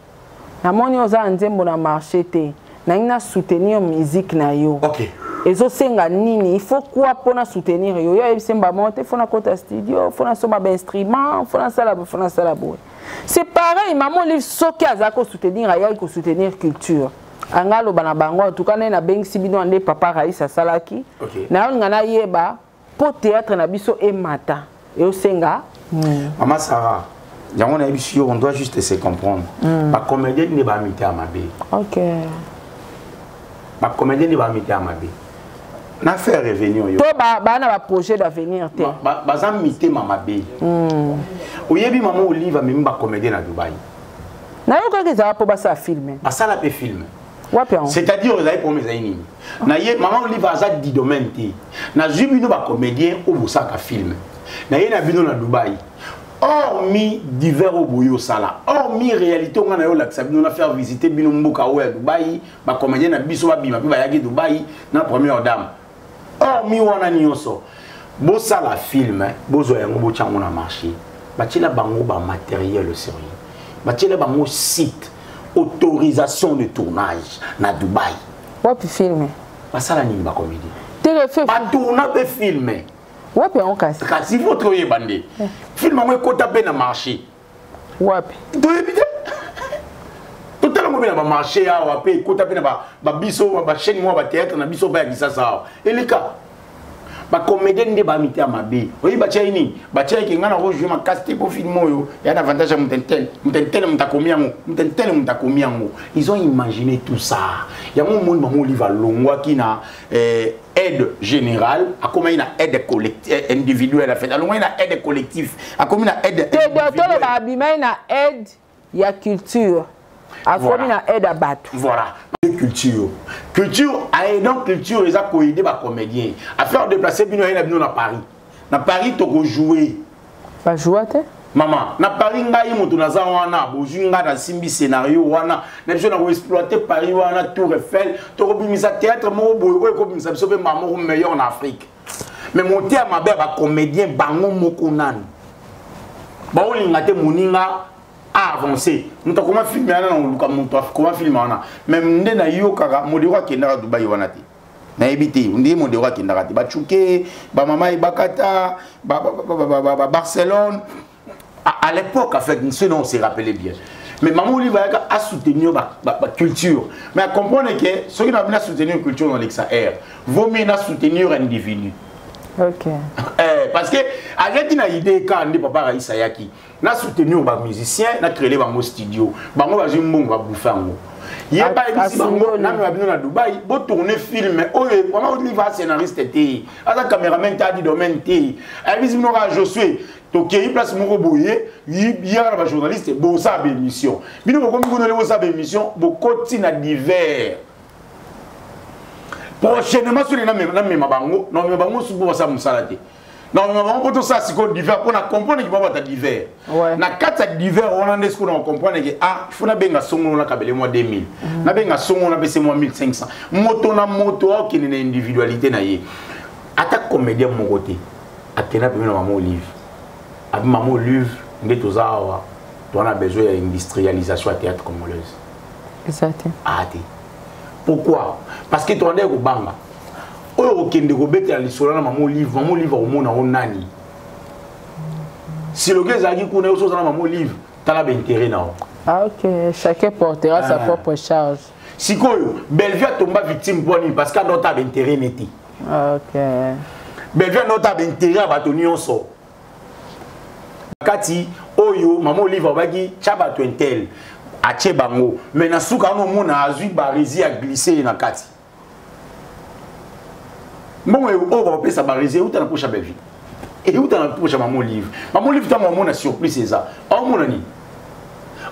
Na moni oza nzembo na marché té. Na ina soutenir musique na yo. OK. Ezo senga nini, il faut quoi pour soutenir yo. Yo semba monter, faut na kota studio, faut na soma ba instrument, faut na sala boy. C'est pareil, maman livre soki azako soutenir aya ko soutenir culture. Angalo bana bango en tout cas na bengi sibino ande papa Raïssa Salaki. Na on ngana yeba pour théâtre na biso e mata. Yo senga Maman Sarah, on a on doit juste se comprendre. Ma comédienne n'est pas mité à ma bé. OK. Ma comédienne n'est pas mité à ma bé. Na faire revenir yo. To ba na ba projet d'avenir té. Ba za mité mama bé. Oyebi maman Olive même ba comédienne na Dubaï. Na yo ko ke za po ba sa filmer. Ba ça la peut filmer. C'est-à-dire vous avez pour mes amis. Na ye maman Olive a za di domaine té. Na jubino ba comédien au bosaka film. Na ye na bino na Dubaï. Hormis divers au boyo sala, hormis réalité on a eu la on a fait visiter bino mboka ou à Dubaï, ba comédien na biso ba bima ba yaki Dubaï na première dame. Hormis wana nyonso. Bo sala film, bozo yango bo tchango na marché. Ba tila bango ba matériel sérieux. Ba tila bango site, autorisation de tournage na Dubaï. Wa pi filmer. Ba sala ni ba comédien. Télé fait. Ba tourna be filmer. Wapi on casse. Kasi votre yebande. Film moi kota pe na marché. Wapi. To ebite. Total mo be na marché a wapi kota pe na ba biso ba chaîne moi ba théâtre na biso ba ya kisasa. Elika. Ba comédien de ba mité à mabe. Oyi ba chaini, ba chai ki ngana ko jouer ma casté pour film yo. Il y a avantage à mutentel mutakomiango, mutentel mutakomiango. Ils ont imaginé tout ça. Il y a mon monde maman Olive longwa qui na aide générale, à comment il a aide collective individuelle à fait. Alors il a aide collective, à comment il a aide individuelle. Il a aide, il y a culture. À comment il a aide à battre. Voilà. Culture. Culture, donc culture, ils ont aidé les comédiens. À faire déplacer bino na Paris. Na Paris, tu peux jouer. Pas jouer Maman, na Paris ngai moto na za wana, bozu nga na simbi scénario wana, na biso na ko exploiter Paris wana Tour Eiffel, to ko bimisa théâtre mo boy ko bimisa biso be maman meilleur en Afrique. Mais monter à ma belle ba comédien bango moko nan. Ba olinga te moninga avancé. Nous ta comment filmer na luka monto comment filmer wana. Même nde na yo kaka modero akenda Dubaï wana te. Na ebité, on dit modero akenda te. Ba chuke, ba mama ibakata, ba Barcelone. À l'époque, en fait, ce nom s'est rappelé bien. Mais maman Olive a soutenu la culture. Mais à comprendre que ceux qui n'ont pas soutenu la culture dans l'extérieur, vaut mieux soutenir un individu. Ok. Parce que, avec une idée, quand on dit papa Raïssa Yaki, on a soutenu les musiciens, on a créé un studio. On a fait un bouffer. Il n'y a pas ici, on a Dubaï, on a tourné film. Maman Olive a scénariste, un caméraman, a dit domaine. Elle a dit Josué. Donc il y a place mon boyer, il y a un journaliste, bon ça émission. Bino comme vous connaissez ça émission, beaucoup de divers. Prochainement sur les noms mabango, non mais bango sous ça musalate. Non mais mabango pour ça c'est quoi divers pour comprendre qu'il va pas divers. Na quatre divers on a des ce qu'on comprend que ah il faut na benga songo na kabele moi 2000. Na benga songo na baisser moi 1500. Moto na moto qui une individualité na yé. Attaque comédien mon côté. Atena pe na maman Olive. Maman Olive, on a besoin d'industrialisation à théâtre congolaise. Exactement. Pourquoi? Parce que tu as des banga. Si maman Olive au monde en nani. Si le gars a dit qu'on est au maman Olive, tu as l'intérêt. Ah ok, chacun portera sa propre charge. Si Bellevue tombe victime parce qu'elle n'a pas d'intérêt. Ok. Bellevue n'a pas d'intérêt à bâtonner sort. Kati oyo maman Olive bagi chaba twentel ache bango mais na suka no mona azui barizi a glisser na kati bon o ba pesa barizi ou ta na pocha Bellevue et ou ta na pocha maman Olive ta maman na surprise c'est ça o mona ni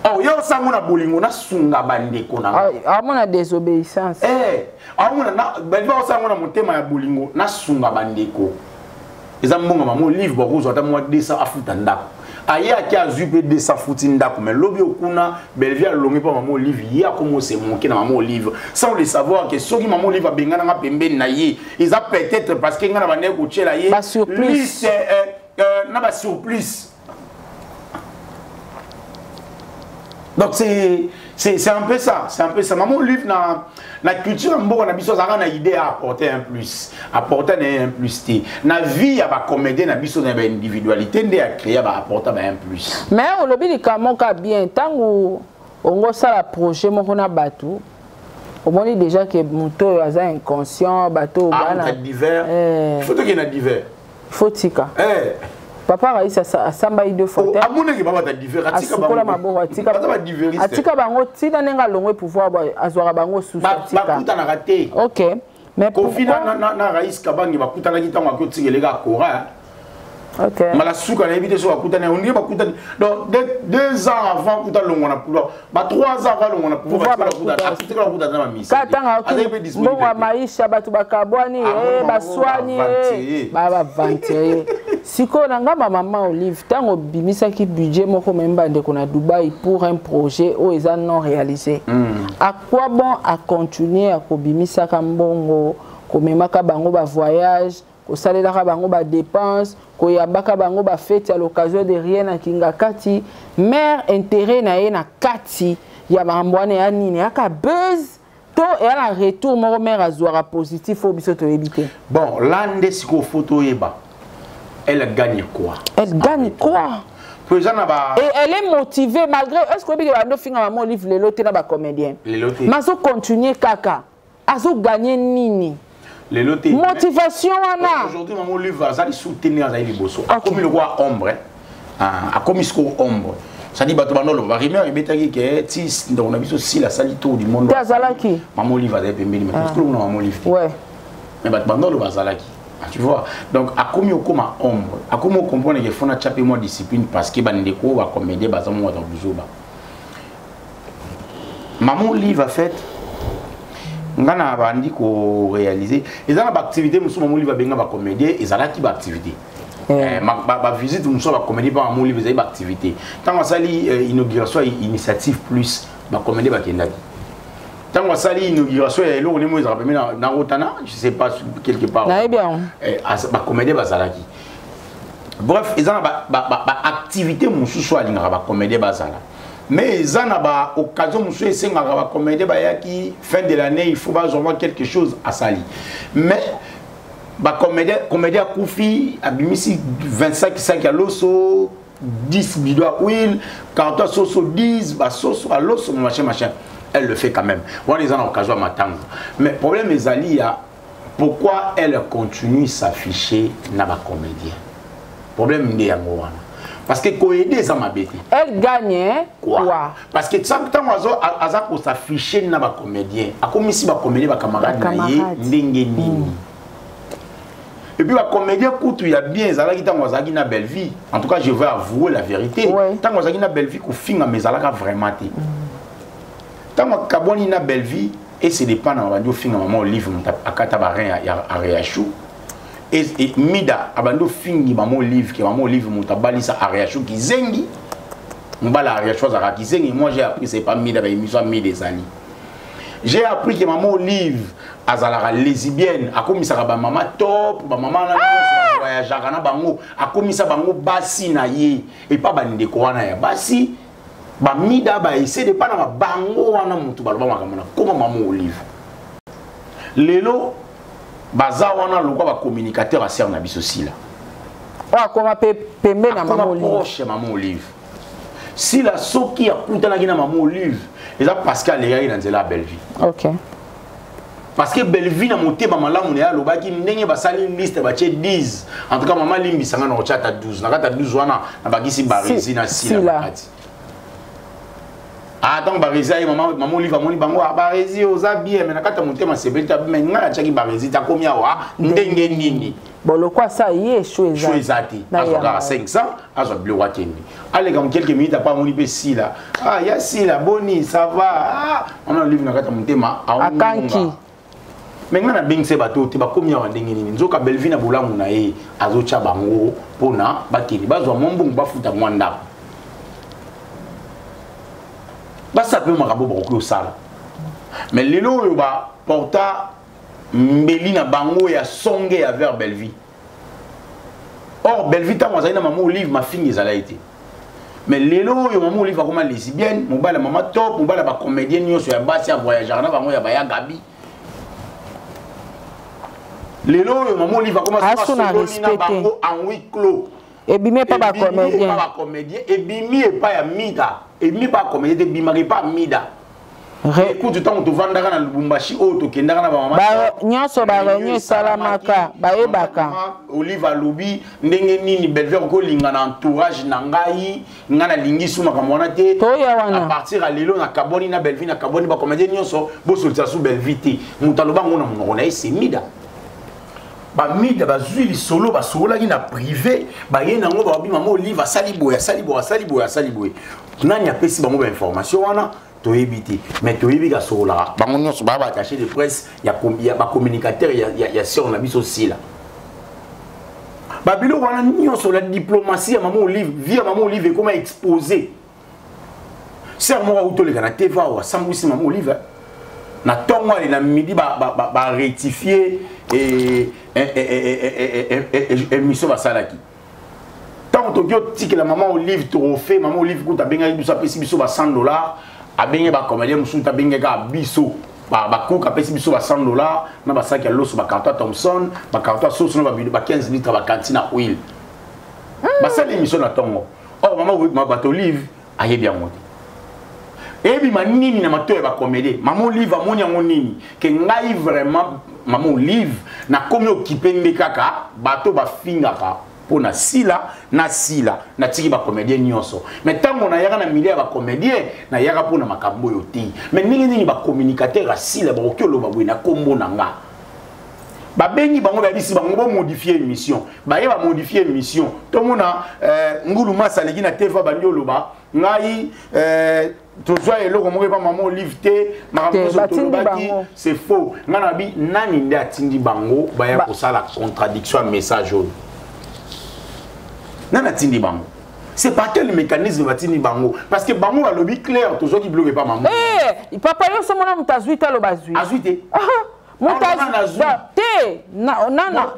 oh yo sango na bolingo na sunga bandeko na mona désobéissance mona na Bellevue sango na motema ya bolingo na sunga bandeko eza mbongo maman livre ba kozwa ta moi 200 afuta ndako aya ki azupe 200 futi ndako mais lobi okuna Belleville alongi pa maman livre ya komo se monter na maman livre sans le savoir que soki maman livre bengana nga pembeni na ye ils a peut-être parce que nga na bande ko tchela ye lui c'est na ba surplus. Donc c'est un peu ça, c'est un peu ça. Maman livre na culture mbo na biso zaka na idée à apporter un plus, apporter un plus té. Na vie ya ba comédien na biso na ba individualité ndé à créer ba apporter ba un plus. Mais on lobi di kamoka bien tango ongo sala projet moko na batou. On moni déjà que moto aza inconscient bateau bana divers. Il faut que y ait divers. Faut tika. Papa Raïssa samba deux fois. Amune ki baba ta divers atika bango. Akola mabo atika. Ba diveriste. Atika bango tina nenga longwe pouvoir azwara bango sous atika. Ba kuta na raté. OK. Mais Kofi na Raïssa kabangi ba kuta na kitanga ko tikelega kora. OK. Malasuka na éviter so ba kuta na on ba kuta. Donc 2 ans avant kuta longo na pouvoir. Ba 3 ans avant longo na pouvoir ba kuta na misa. Katanga bongo maisha batu bakabwani baswani baba vantier. Siko nanga maman Olive tango bimisa ki budget moko memba ndeko na Dubaï pour un projet où ils non réalisé. À quoi bon à continuer à kobimisa kambongo ko memaka bango ba voyage ko salela bango ba dépenses ko yabaka bango ba fête à l'occasion de rien na kinga kati mère intérêt na ye na kati ya bambwane ya nini aka buzz to et à la retour moko mère azwara positif au biso to éviter. Bon là ndé siko photo yeba. Elle gagne quoi? Elle gagne quoi? Et elle est motivée malgré. Est-ce que vous avez fait un livre les lotés dans comédien? Les lotés. Mais vous continuez kaka. Vous gagnez nini? Les lotés. Motivation ana. Aujourd'hui mon livre va soutenir les bosso. Comme le roi ombre. A comme il ombre. Ça dit bateau bandolo va rimer et betagi que tis dans on a vu aussi la salito du monde. Tazalaki. Maman livre va être pembeni mais parce que on a maman livre. Ouais. Mais bateau bandolo va zalaki. Tu vois, donc à comme comment ombre, à comment comprendre qu'il faut chaper moi discipline parce que bandeko va comédie bazan moi dans buzoba. Maman livre fait ngana bandi ko réaliser et dans l'activité muso maman livre benga ba comédie et zala qui ba activité. Ma visite muso ba comédie ba maman livre za ba activité. Tant que ça li inauguration initiative plus ba comédie ba kendaki. Tant que ça l'inauguration et l'eau les rappelle na rotana je sais pas quelque part bien ba comédie bazalaki bref ils ont ba activité musu so alinga ba comédie bazala mais ils ont ba occasion musu esenga ba comédie ba yaki fin de l'année il faut ba avoir quelque chose à sali mais ba comédie Koufi abimisi 25 5 à l'osso 10 bidwa huile 40 soso 10 ba soso à l'osso machin elle le fait quand même. On les a en occasion à m'attendre. Mais le problème est Zalia, pourquoi elle continue s'afficher dans la comédien? Problème est parce que quand elle gagne quoi? Parce que tant que pour s'afficher dans la comédien, à comme ici la comédien va camarade et puis la comédien coûte il y a bien Zala qui tant que na belle vie. En tout cas, je vais avouer la vérité. Tant que na belle vie qu'on finit mais Zala vraiment tant que Kaboni na belle vie et c'est dépend dans abando fin maman livre akata barin à Réachou et mida abando fingi maman livre que maman livre mutabali sa à Réachou qui zengi mbala Réachou za ki zengi moi j'ai appris c'est pas mida ba émission mi des ali j'ai appris que maman livre azala lesbienne akomisa ba maman top ba maman na voyage na bango akomisa bango basi na ye et pas bande ko wana ya basi ba mida ba essayer de pas na bango wana mutu ba ba makamona comment maman Olive lelo baza wana lokwa ba communicateur à ser na biso si là ah comment pembe na maman Olive proche maman Olive si la soki ya kutana na maman Olive eza Pascal Leya dans la belle vie. OK. Parce que belle vie na monté ba malamu ya lobaki ndenge basali liste ba che 10 en tout cas maman limbi sanga na chata 12 na kata 12 wana na bagisi barisi na sila bakati. Ah donc barisi ay maman Olive amoni bango barisi oza bien mais na kata monté ma sebelita mais ngala chaki barisi ta komia wa ndenge nini. Bon le quoi ça y est choisati à 500 à zo bleu wakendi. Allez comme quelques minutes après moni pe si là. Ah ya si là boni ça va. Ah maman Olive na kata monté ma akanki. mais ngana bingse bato te ba komia wa ndenge nini nzoka Belleville na bolangu na ye azocha bango pona bakiri bazwa mombungu bafuta mwanda basa pe makabo boko sala mais lelo yo ba porta mbeli na bango ya songe ya vers Belleville. Or Belleville ta mwazali na maman Olive ma fille ezala été. Mais lelo yo maman Olive akoma lesbienne, mobala maman top, mobala ba comédienne nyonso ya basi ya voyageur na bango ya baya Gabi. Lelo yo maman Olive akoma solo na bango en huis clos. Et bimé pas ba comédien. Pas ba comédien et bimi pas ya mida. Et bimi pas comédien et bimari pas mida. Écoute tant to vandaka na Lubumbashi o to kendaka na ba mama. Ba nyonso ba réunion salamaka, ba ebaka. Olive alobi ndenge nini Belleville ko linga na entourage na ngai ngana lingi suma kamona te. To ya wana. À partir à lelo na Kaboni na Belleville na Kaboni ba comédien nyonso bo solta sous Belleville te. Mutaloba ngona monoko na c'est mida. Ba mida ba zui solo ba solo na privé ba yena ngo ba bi mama Olive asali boya nani apesi bango ba information wana to éviter mais to éviter sola bango nyonso ba attaché de presse ya ba communicateur ya sur na biso aussi là ba bilo wana nyonso la diplomatie ya mama Olive via mama Olive comment exposer c'est moi auto le kana teva wa sambousi mama Olive na tongo na midi ba rectifier et émission ba salaki tant to que la maman Olive trophée maman Olive ko ta benga biso pesi biso ba $100 a benga ba comédien musu ta benga ka biso ba ko ka pesi biso ba $100 na ba sac ya loso ba carton Thompson ba carton sauce na ba 15 litres ba cantina oil ba ça l'émission na tongo oh maman ba Olive aye bien monté et bi manini na mato ba comédie maman Olive amoni yango nini ke ngai vraiment maman Olive na komi occupé ndekaka bato ba fingaka pona sila na tiki ba comédien nyonso mais tango na yaka na milieu ba comédien na yaka pona makambo yo ti mais nini ba communicateur a sila ba okelo ba bwe na kombo na nga ba bengi bango ba bisi bango bo modifier émission ba ye ba modifier émission to mona ngulu masaleki na TV ba ndiolo ba ngai tozwa eloko moko pa maman Olive te c'est faux ngana bi nani nde atindi bango ba ya ko sala contradiction message o nana tindi bango c'est pas quel mécanisme va tindi bango parce que bango a lobby clair tozwa ki bloque pas maman eh papa yo so mona mutazuita lo bazui azuite mutazuita te na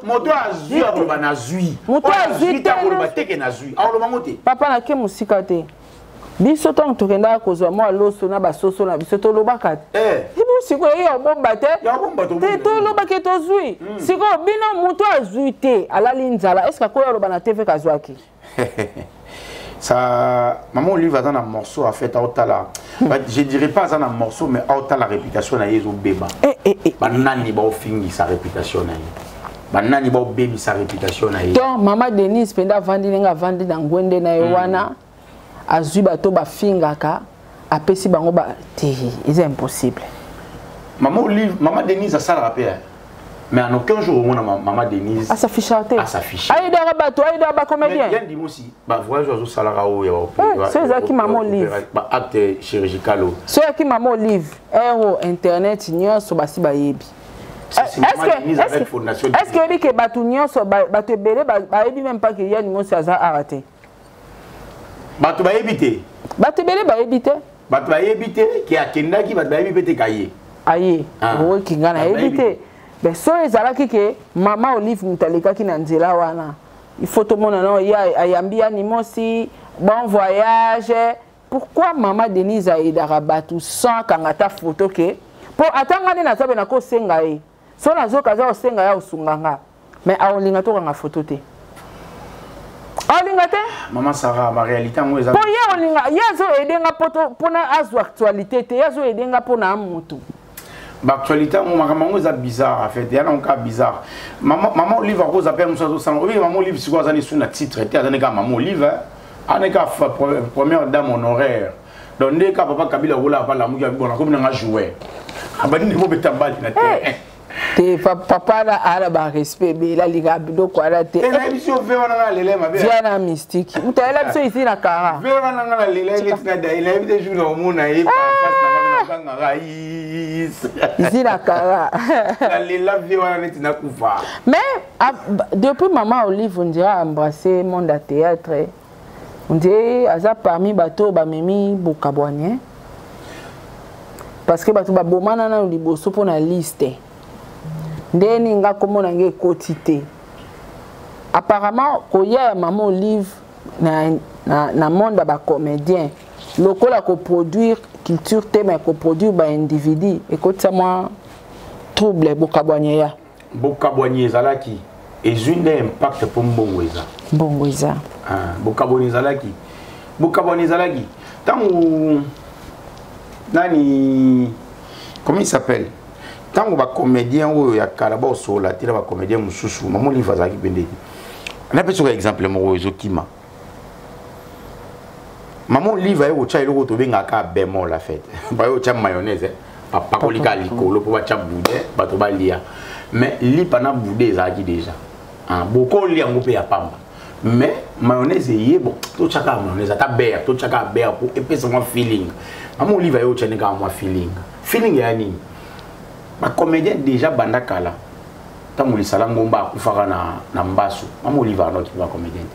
moto azui ko ba nazui moto azuita ko ba teke nazui alo bango te papa na ke musika te biso tant tokenda kozwa mo loso na basoso na biso to lobaka ibu siko yo bomba te to lobaka to zui siko bino muto azui te alali nzala est-ce que ko loba na TV kazwaki ça maman Olive a un morceau a fait autala je dirais pas un morceau mais autala la réputation na yezo beba banani ba ofingi sa réputation na banani ba obebi sa réputation na donc maman Denise penda vandi nga vandi na ngwende na yewana azui bato ba fingaka apesi bango ba te c'est impossible maman Olive maman Denise a ça rappel mais en aucun jour on a maman Denise à s'afficher à s'afficher aida bato aida ba comédien bien dit aussi ba voyage au salara o ya c'est ça qui maman Olive ba acte chirurgical c'est qui maman Olive héros internet nyonso basi ba yebi est-ce que bato nyonso bato belé ba yebi même pas que ya nyonso aza arrêté bato ba éviter bato belé ba éviter bato ba éviter qui akenda ki bato ba éviter kaye aye o kingana éviter mais so ezalaki ke maman Olive mutaleka ki na nzela wana il faut tout monde non ya ayambi animosi bon voyage pourquoi maman Denise aidara bato sans kangata photo ke pour atanga na sabe na ko senga e so na zo kaza osenga ya osunganga mais aolinga to kanga photo te aolinga te maman Sarah ma réalité ngo eza pour ya olinga ya zo edenga poto pona azu actualité te ya zo edenga pona amutu l'actualité mon maman est bizarre en fait il y a un cas bizarre maman Olive a cause appelle nous ça oui maman Olive c'est quoi ça sur notre titre était dans cas maman Olive en cas première dame honoraire donc dès que papa Kabila roula pas la mouille bon comme on a joué abani ne peut pas na te papa la ala ba respect be la liga bido kwa la te la émission ve wana lele ma be viana mystique mutaela biso ici na kara ve wana lele litina da il a invité jour au monde et Ici la cara. Mais depuis maman Olive, on dirait embrasser le monde à théâtre. On dirait parmi bateau bamemi Bokabouanien. Parce que bateau babomana na liboso pour na liste. Ndeni nga komo na nge quotité. Apparemment koya maman Olive na monde ba comédien. Local a coproduire culture thème coproduire ba individu. Écoute ça moi trouble Bokabouanien. Bokabouanien zalaki et une impact pour Mbongweza. Mbongweza. Ah, Bokabouanien zalaki. Bokabouanien zalaki. Tant nani comment il s'appelle? Tant que comédien ou ya kalaba so la tira ba comédien mususu maman Olive zalaki bendeki. On a pris sur exemple mo Zokima. Maman Olive a eu chai logo to benga ka bémol la fête. Ba yo cham mayonnaise papa kolika likolo po ba cham boudé ba to ba lia. Mais li pana boudé zaki déjà. Ah boko li yango pe ya pamba. Mais mayonnaise yé bon to chaka mayonnaise ta bear to chaka bear pour épaissir mon feeling. Maman Olive a eu chane ka moi feeling. Feeling ya nini? Ba comédien déjà banda kala. Tango li sala ngomba kufaka na mbasu. Maman Olive a not ba comédien.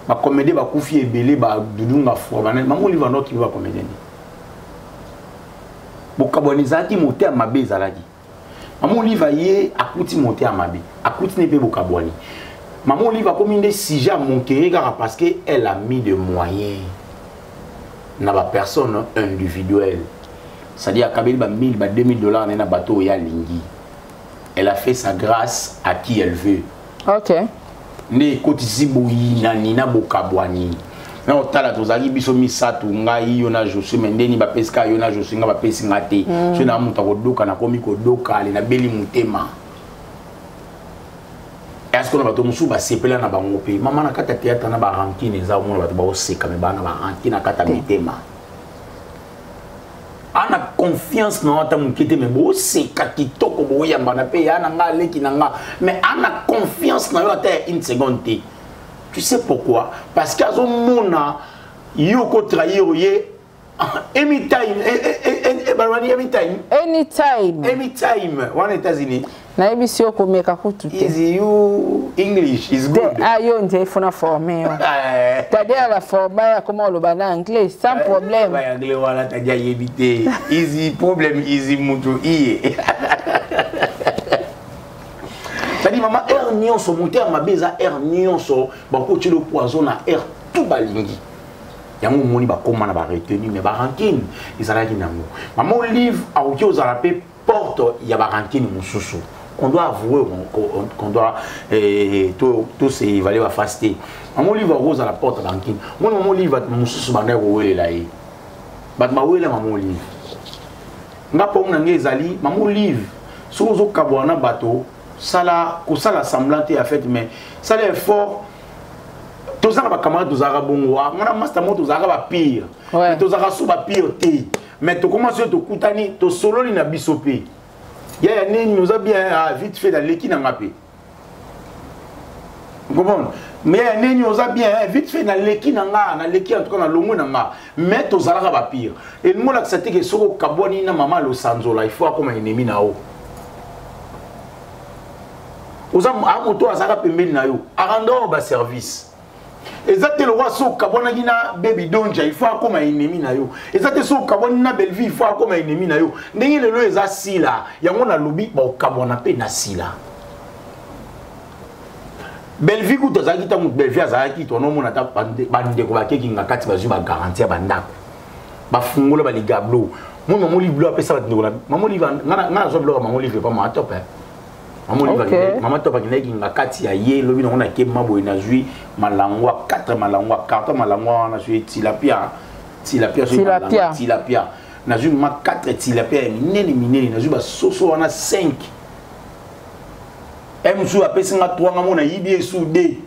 Ma comédie va confier belé ba dudunga fo ba maman Olive no ki va comédien Bokabouanisa ki monter à mabe zalaki maman Olive yé akuti monter à mabe akuti ne pe Bokabouani maman Olive a comme une sujet à monter parce que elle a mis de moyens na ba personne individuelle c'est-à-dire akabeli ba 1000 ba 2000 dollars na bateau ya lingi elle a fait ça grâce à qui elle veut. OK. Ne kotisi boyi na nina Bokabouani na otala tozali biso misatu ngai yona Josu mendeni ba peska yona Josu nga ba pesi ngate so na muta kodoka na komi kodoka ali na beli mutema est-ce que na bato musu ba sepela na bango pe mama na kata théâtre na ba rankine za mo na bato ba oseka me bana ba rankine na kata mitema ana confiance na wata mukete me bo seka kitoko bo yamba na pe yana nga leki na nga mais ana confiance na yo ata une seconde. Tu sais pourquoi? Parce qu'à ce moment yoko trahir yé anytime one États-Unis na ebisio ko meka kutute is you English is good ayo nje fona former tadia la former ya comment le bana anglais sans problème ba anglais wala tadia yebite easy problem easy mutu iye c'est-à-dire maman air nyonso monter ma beza air nyonso ba ko ti le poison na air tout balingi yango moni ba koma na ba retenu mais ba rankine izalaki nango maman Olive a oki ozala pe porte ya ba rankine mususu. On doit avouer qu'on doit tous ces valeurs à faster. Maman Olive rose à la porte à banking. Moi maman Olive va me sous bander où elle est là. Bat ma où est maman Olive. Nga pour mon angé zali maman Olive. Sur aux kabouana bateau. Ça là, que ça la semblante à fait mais ça l'est fort. Tous ça va camarade tous arabes bon. On a master mot tous arabes pire. Tous arabes sous pire té. Mais tu commences à te coutani, tu solo ni na bisopé. Il y a un nous a bien vite fait dans l'équipe dans ma paix. Vous comprenez? Mais il y a un nous a bien vite fait dans l'équipe dans l'équipe en tout cas dans le monde dans ma. Mais tous arabes va pire. Et nous l'accepter que sur Kabouani na maman le sanzola, il faut comme un ennemi na haut. Aux hommes à moto à Zara Pembe na yo. Arrendons bas service. Exactement le roi so kabona gina baby donja il faut comme un ennemi na yo. Exactement so kabona na belle vie il faut comme un ennemi na yo. Ndenge le lo eza sila yango na lobi ba kabona pe na sila. Belle vie ku tozaki ta belle vie azaki to no mona ta bande ko ba keki ngakati ba zuba garantie banda. Ba fungola ba ligablo. Moi maman liblo apesa ba ndeko na maman liva ngana zo blo maman liva pas ma top hein. Maman topa kineki ngakati ya ye lobi na ke mabo ina jui malangwa 4 malangwa carton malangwa na jui tilapia na jui ma 4 tilapia minene na jui ba soso wana 5 emsu apesi nga 3 ngamo na yibi soudé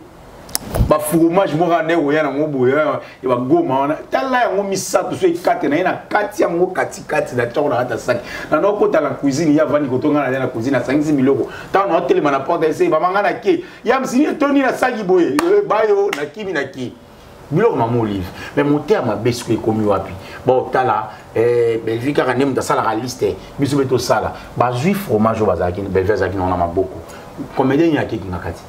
ba fromage mo rande wo yana ngo boya e ba goma wana tala yango misato so 4 na ina kati yango kati na tchona hata saki na no kota la cuisine ya vani kotonga na cuisine 5 miloko ta no telema na porte ese ba mangana ke ya msini toni na saki boye bayo na kimi na ki biloko maman Olive mais mon terme a baissé comme wapi bon tala Belvi car nem da sala la liste biso beto sala ba juif fromage bazaki Belvi zaki na maboko comédien ya ki ngakati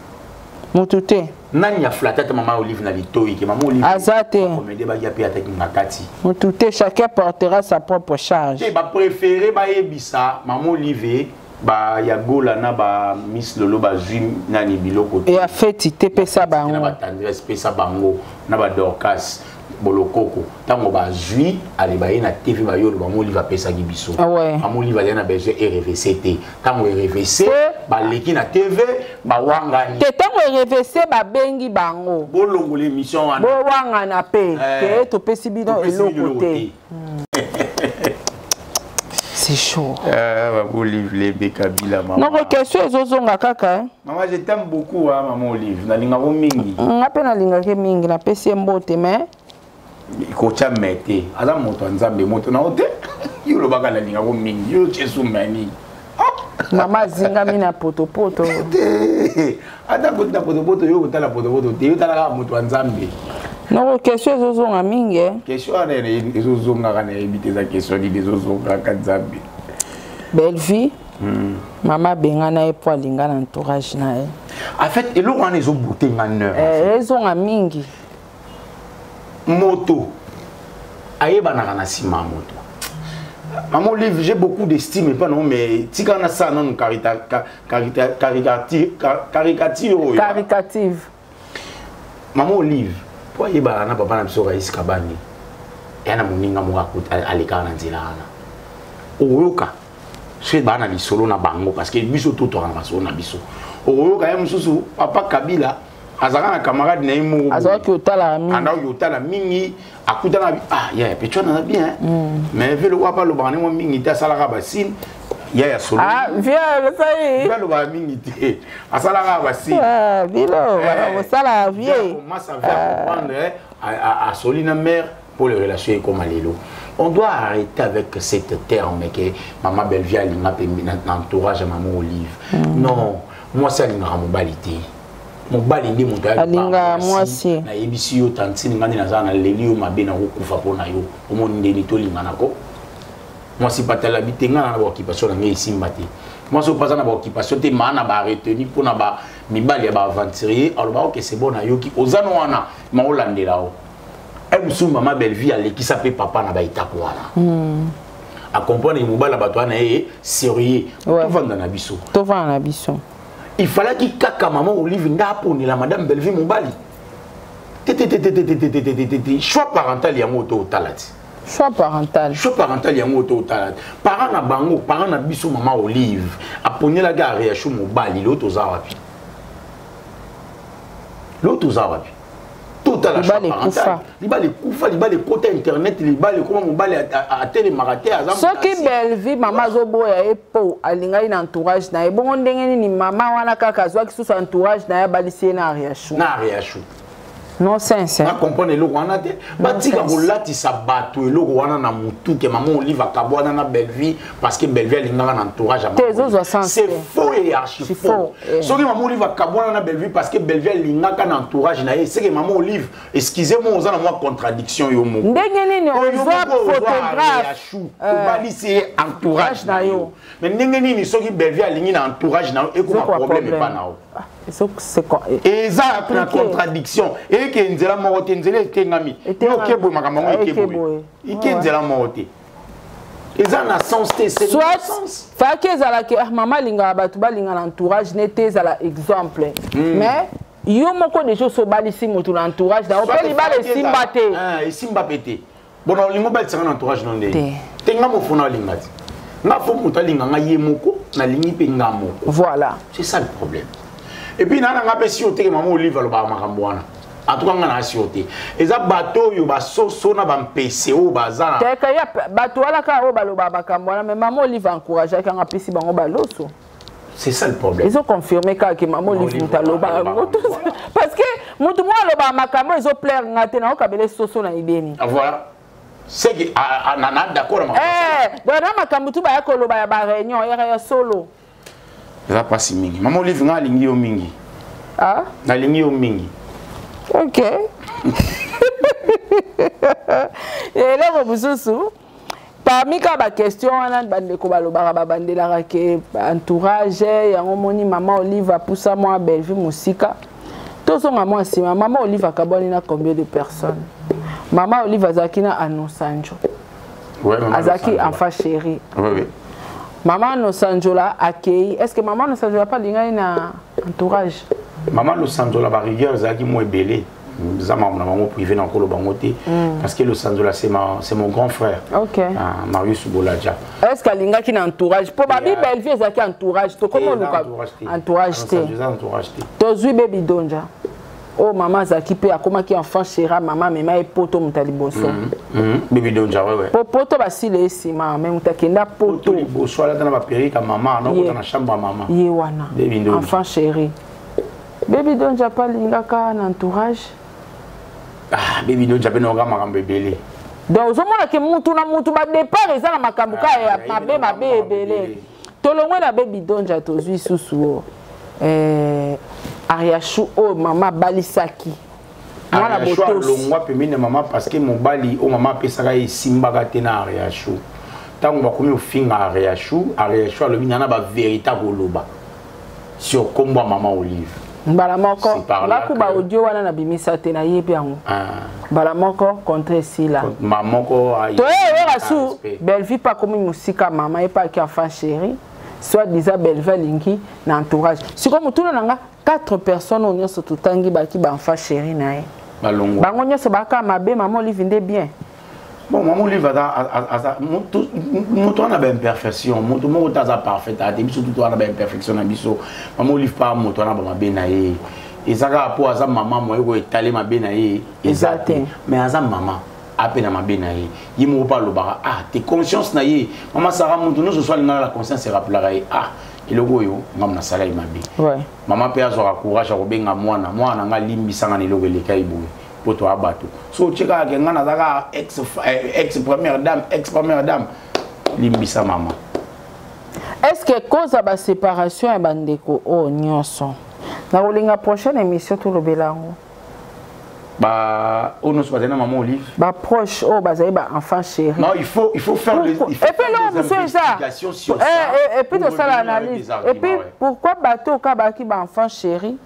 Mutute nani ya flatata maman Olive na litoi que maman Olive azate comédien ba ya pi ataki ngakati Mutute chacun portera sa propre charge te ba préféré ba yebisa maman Olive ba ya gola na ba Miss Lolo ba jim nani biloko et a fait te pesa bango na ba tendresse pesa bango na ba Dorcas bolokoko tango ba jui ali ba na TV ba yo ba mo Olive pesa ki biso maman Olive ya na besoin RVC te tango RVC ba leki na TV ba wangani te tango RVC ba bengi bango bolongo l'émission wana bo wangana pe ke to pesi bidon eloko te c'est chaud. Maman Olive, les Bekabila, maman. Non, question est zozonga kaka. Maman, je t'aime beaucoup, hein, maman Olive. Na linga mingi. Ngape na linga ke mingi na pesi mbote mais. Kocha mete. Aza moto nzambe moto na ote. Yo lo baka na linga mingi. Yo chesu mani. Mama zinga mina poto poto. Ata ko ta poto poto yo kotala poto poto. Te yo tala moto nzambe. Non, question zozonga mingi. Question ana ezozonga kana ebite za question di ezozonga kanzambe. Belle vie. Mama benga na epo alinga na entourage na e. En fait, elo wana ezobote ngana. Ezonga mingi. Moto. Ayeba na kana sima moto. Maman Olive, j'ai beaucoup d'estime, pas non, mais si on a ça, non, caricative. Maman Olive, pourquoi il y a un papa qui a été kabani? Et un moninga moura à l'écart dans Zilana. Oyoka, c'est bana li solo na bango parce que biso tout tourne na solo na biso. Oyoka ya mususu papa Kabila. Azaka na camarade na imo azaka ki otala mingi anda otala mingi akutana ah ya petona na bien mais velo wa pas lo bana mo mingi ta sala ba sin ya solo ah viens le sai velo ba mingi te asala ba sin ah vilo wala sala vie comment ça va comprendre à solina mère pour les relations comme Alelo. On doit arrêter avec cette terme que maman Belvia linga pe entourage maman Olive. Non, moi ça linga mo balité. Mon bali ndi mon gars alinga mwasi na yebisi yo tantini ngani na zana leli yo mabe na kokufa pona yo omoni ndeni to linga nako mwasi patala bitenga na ba occupation na ngai simba te mwasi opaza na ba occupation te mana ba retenir pona ba mibali ya ba aventurier alors ba OK c'est bon na yo ki ozana wana ma olandela o emsumba ma belle vie alekisa pe papa na ba itako wana a comprendre mobala bato na e sérieux to vanda na biso il fallait qu'il kaka maman Olive nda poni la madame Belvie Mobali. Choix parental ya moto talati. Choix parental ya moto talati. Parents na bango, parents na biso maman Olive. A poni la gare ya chou Mobali l'autre zawapi. L'autre zawapi. Total choix parental. Libale kufa, libale côté internet, libale comment Mobali a télé maraté azam. Ce qui Belvie maman zobo ya epo alinga ina entourage na ebongo ndenge ni mama wana kaka zwa ki susa entourage na ya balisi na riachu. Na riachu. Non sense. Na comprendre lo wana te. Batika bolati sabato eloko wana na mutu ke maman Olive akabwana na Belvie parce que Belvie alinga na entourage à c'est faux et archi faux. Soki maman Olive akabwana na Belvie parce que Belvie alinga na entourage na ye, c'est que maman Olive, excusez-moi, on a moi contradiction yo mo. Ndenge nini on photographe bali c'est entourage na yo. Mais ndenge nini soki Belvie alingi na entourage na yo e ko problème pas na yo. C'est quoi? Et ça a contradiction. Et que nzela morote nzela etengami. Yo kebo makambo ekebo. Ikenzela morote. Et ça na sens te c'est sens. Fa ke zala ke maman linga batu ba linga entourage nete zala exemple. Mais yo moko déjà so balisi moto l'entourage da opeli ba le simba te. Ah, et simba pété. Bon on lingo ba tsanga entourage non de. Tenga mo fona linga ti. Na fo moto linga nga ye moko na lingi pe nga moko. Voilà. C'est ça le problème. Et puis nana nga pesi ote maman Olive lo ba makambo wana. En tout cas ngana asiote. Eza bateau yo ba soso na ba mpese o bazana. Teka ya bateau ala ka o ba lo ba makambo wana mais maman Olive encourage ka nga pesi bango ba loso. C'est ça le problème. Ils ont confirmé que maman Olive mutaloba parce que mutu mo lo ba makambo ils ont plaire ngate na o kabele soso na ibeni. Voilà. C'est que nana d'accord maman. Dona makambo tu ba ya ko lo ba ya ba réunion ya solo. Ça passe mingi. Maman Olive nga lingi yo mingi. Ah? Na lingi yo mingi. OK. Et là, vous parmi les questions, on a des entourage, il y a un maman Olive a poussé moi à Bellevue, Moussika. Tous sont maman aussi. Maman Olive a Kabonina combien de personnes? Maman Olive a Zakina à Nosanjo. Oui, maman. Azaki enfant chéri. Oui, oui. Maman Nosanjola accueilli. Est-ce que maman Nosanjola pas un entourage? Maman Nosanjola, par rigueur, Zaki m'a belé. Maman privé dans le bangoté parce que le Sanzola c'est mon grand frère. Ok. Marius Boladja. Est-ce qu'il y a un entourage? Pour ma vie, Bellevue, il y a un entourage. Comment on entourage? Tu as baby donja. Oh maman Zaki pe akoma ki enfant chéra maman mema e poto mutali boso. Baby donja ouais. Po poto basile sima mais mutakenda poto. Boso la dans ma périque maman non dans la chambre maman. Ye wana. Enfant chéri. Baby donja pas lingaka un entourage. Ah, baby donja pe no ga makambe belé. Donc ozomona ke mutu na mutu ba départ eza na makambo ka ya mabe ebele. Tolongwe na baby donja tozui susu. Ariachou oh maman balisaki. Moi la boto longwa pemine maman parce que mon bali oh maman pesaka e simbaga tena Ariachou. Tant on va comme au fin Ariachou le binana ba véritable loba. Sur combo maman Olive. Bala moko la kuba audio wana na bimisa tena yebi yango. Bala moko contre sila. Maman ko ayi. To rasu Bellevue pas comme musika maman et pas qui enfant chéri. Soit disant Bellevue linki na entourage. Si comme tout nanga 4 personnes on se tout tangi baki ba enfant chéri nae. Balongo. Bango nyoso baka mabe maman Olive ndé bien. Bon maman Olive a moto on a ben imperfection, moto mo taza parfait a début surtout on a ben imperfection na biso. Maman Olive pas moto on a ba mabe nae. Ezaka po aza maman mo ego étaler mabe nae. Exact. Mais aza maman à peine à ma bénaïe, il m'a pas le bar. Ah, t'es conscience naïe. Maman Sarah Montouno, ce soit la conscience sera pleurée. Ah, il est goyo, maman Sarah m'a dit. Ouais. Maman père aura courage à rebenga moi na limbi sanga ni logo le kaibou. Pour toi abato. So tcheka ke ngana zaka ex première dame limbi sa maman. Est-ce que cause à la séparation et bandeko oh nyonso. Na la prochaine émission tout le belango. Bah, on ne se passe pas maman Olive. Bah proche, oh bah ça y est, bah enfant chéri. Non, il faut faire les investigations sur ça. Et puis de ça l'analyse. Et puis pourquoi bateau kabaki bah enfant chéri.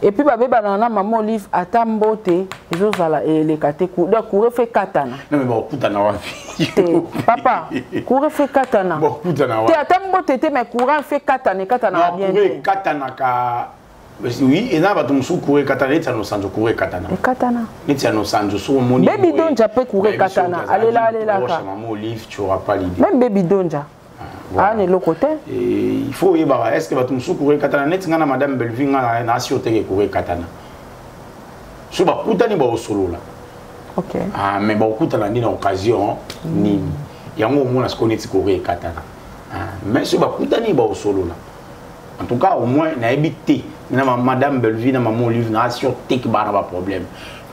Et puis bah bébé nana maman Olive atambote ils ont ça là et les kate courir fait katana. Non mais bon kutana wapi. Papa, courir fait katana. Bon kutana wapi. Tu atambote mais courant fait katana bien. Non, katana ka oui, et là, on sous courir katana, et nous sommes courir katana. Et katana. Et nous sommes sur mon niveau. Baby Donja peut courir katana. Allez là. Maman Olive, tu n'auras pas l'idée. Même Baby Donja. Ah, on est l'autre côté. Il faut y avoir. Est-ce que tu sous courir katana? Net, ngana Madame Bellevue, ngana na assuré courir katana. Sur ba kutani ba au solo là. Ok. Ah, mais ba kutana ni na occasion ni. Yango mo na se connaître courir katana. Mais sur ba kutani ba au solo là. En tout cas, au moins, na habité. Madame Bellevue, maman Olive, n'a assuré que pas de problème.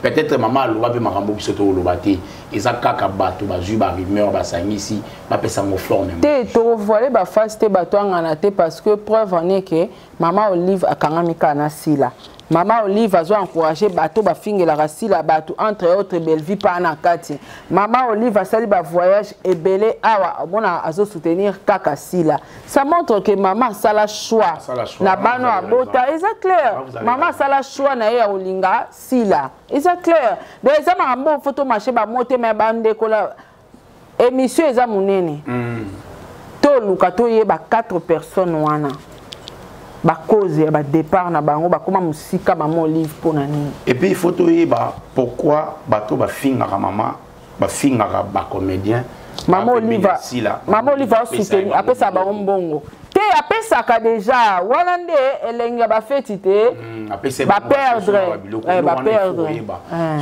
Peut-être maman Louba peut m'arranger sur le lobati. Et ça kaka bateau, ba juba rumeur, ba ici, ba pesa mo fleur même. Te to voilé ba face te bateau nganaté parce que preuve en est que maman Olive a kangamika na sila. Maman Olive a encouragé bateau ba finge la sila bateau entre autres Bellevue pa na kati. Maman Olive a sali ba voyage et belé awa bona azo soutenir kaka sila. Ça montre que maman ça la choix. Na bano abota, c'est clair. Maman ça la choix na ya olinga sila. C'est clair. Donc ça m'a bon photo marché ba monter mais bande kola émission eza munene. To lukato yeba 4 personnes wana. Ba cause ba départ na bango ba koma musika maman Olive pour nani. Et puis il faut to yeba pourquoi bato ba finga maman ba finga ba comédien. Maman Olive a soutenu après ça ba mbongo. Te après ça ka déjà walande elenga ba fetité ba perdre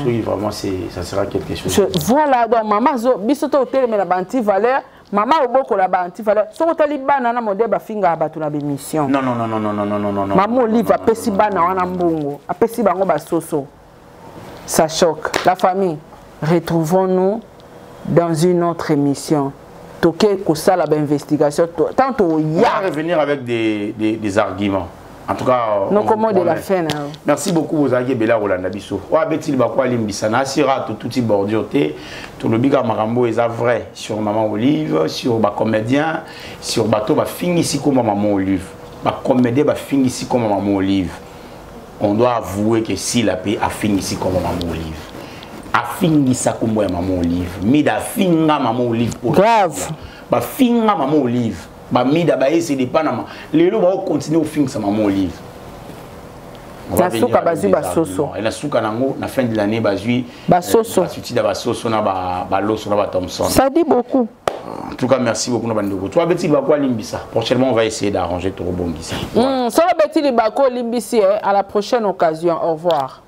oui vraiment ça sera quelque chose. Voilà donc maman zo bisoto hotel mais la banti valeur. Maman oboko la banti valeur. So tali bana na modèle ba finga ba tuna bémission. Non. Maman Olive apesi bana wana mbongo, apesi bango ba soso. Ça choque. La famille, retrouvons-nous dans une autre émission. Toké ko ça la investigation. Tantôt ya revenir avec des arguments. En tout cas, non, comment de la fin. Merci beaucoup aux amis Bela Rolanda Bisso. Wa beti bakwa limbisana sira tout petit bordure tout le biga marambo est vrai sur Maman Olive, sur ba comédien, sur bateau ba fini ici comme Maman Olive. Ba comédien ba fini ici comme Maman Olive. On doit avouer que si la paix a fini ici comme Maman Olive. A fini ça comme Maman Olive. Mida finga Maman Olive. Grave. Ba finga Maman Olive. Ba mida ba essayer de panama. Les lots va continuer au fin sa Maman Olive. La souka bazui basoso. Et la souka nango na fin de l'année bazui basoso. Suti da basoso na ba loso na ba Thompson. Ça dit beaucoup. En tout cas, merci beaucoup Nobandoko. Toi Betty Bako Limbisa. Prochainement on va essayer d'arranger tout rebondissement. Ça va Betty Bako Limbisi à la prochaine occasion. Au revoir.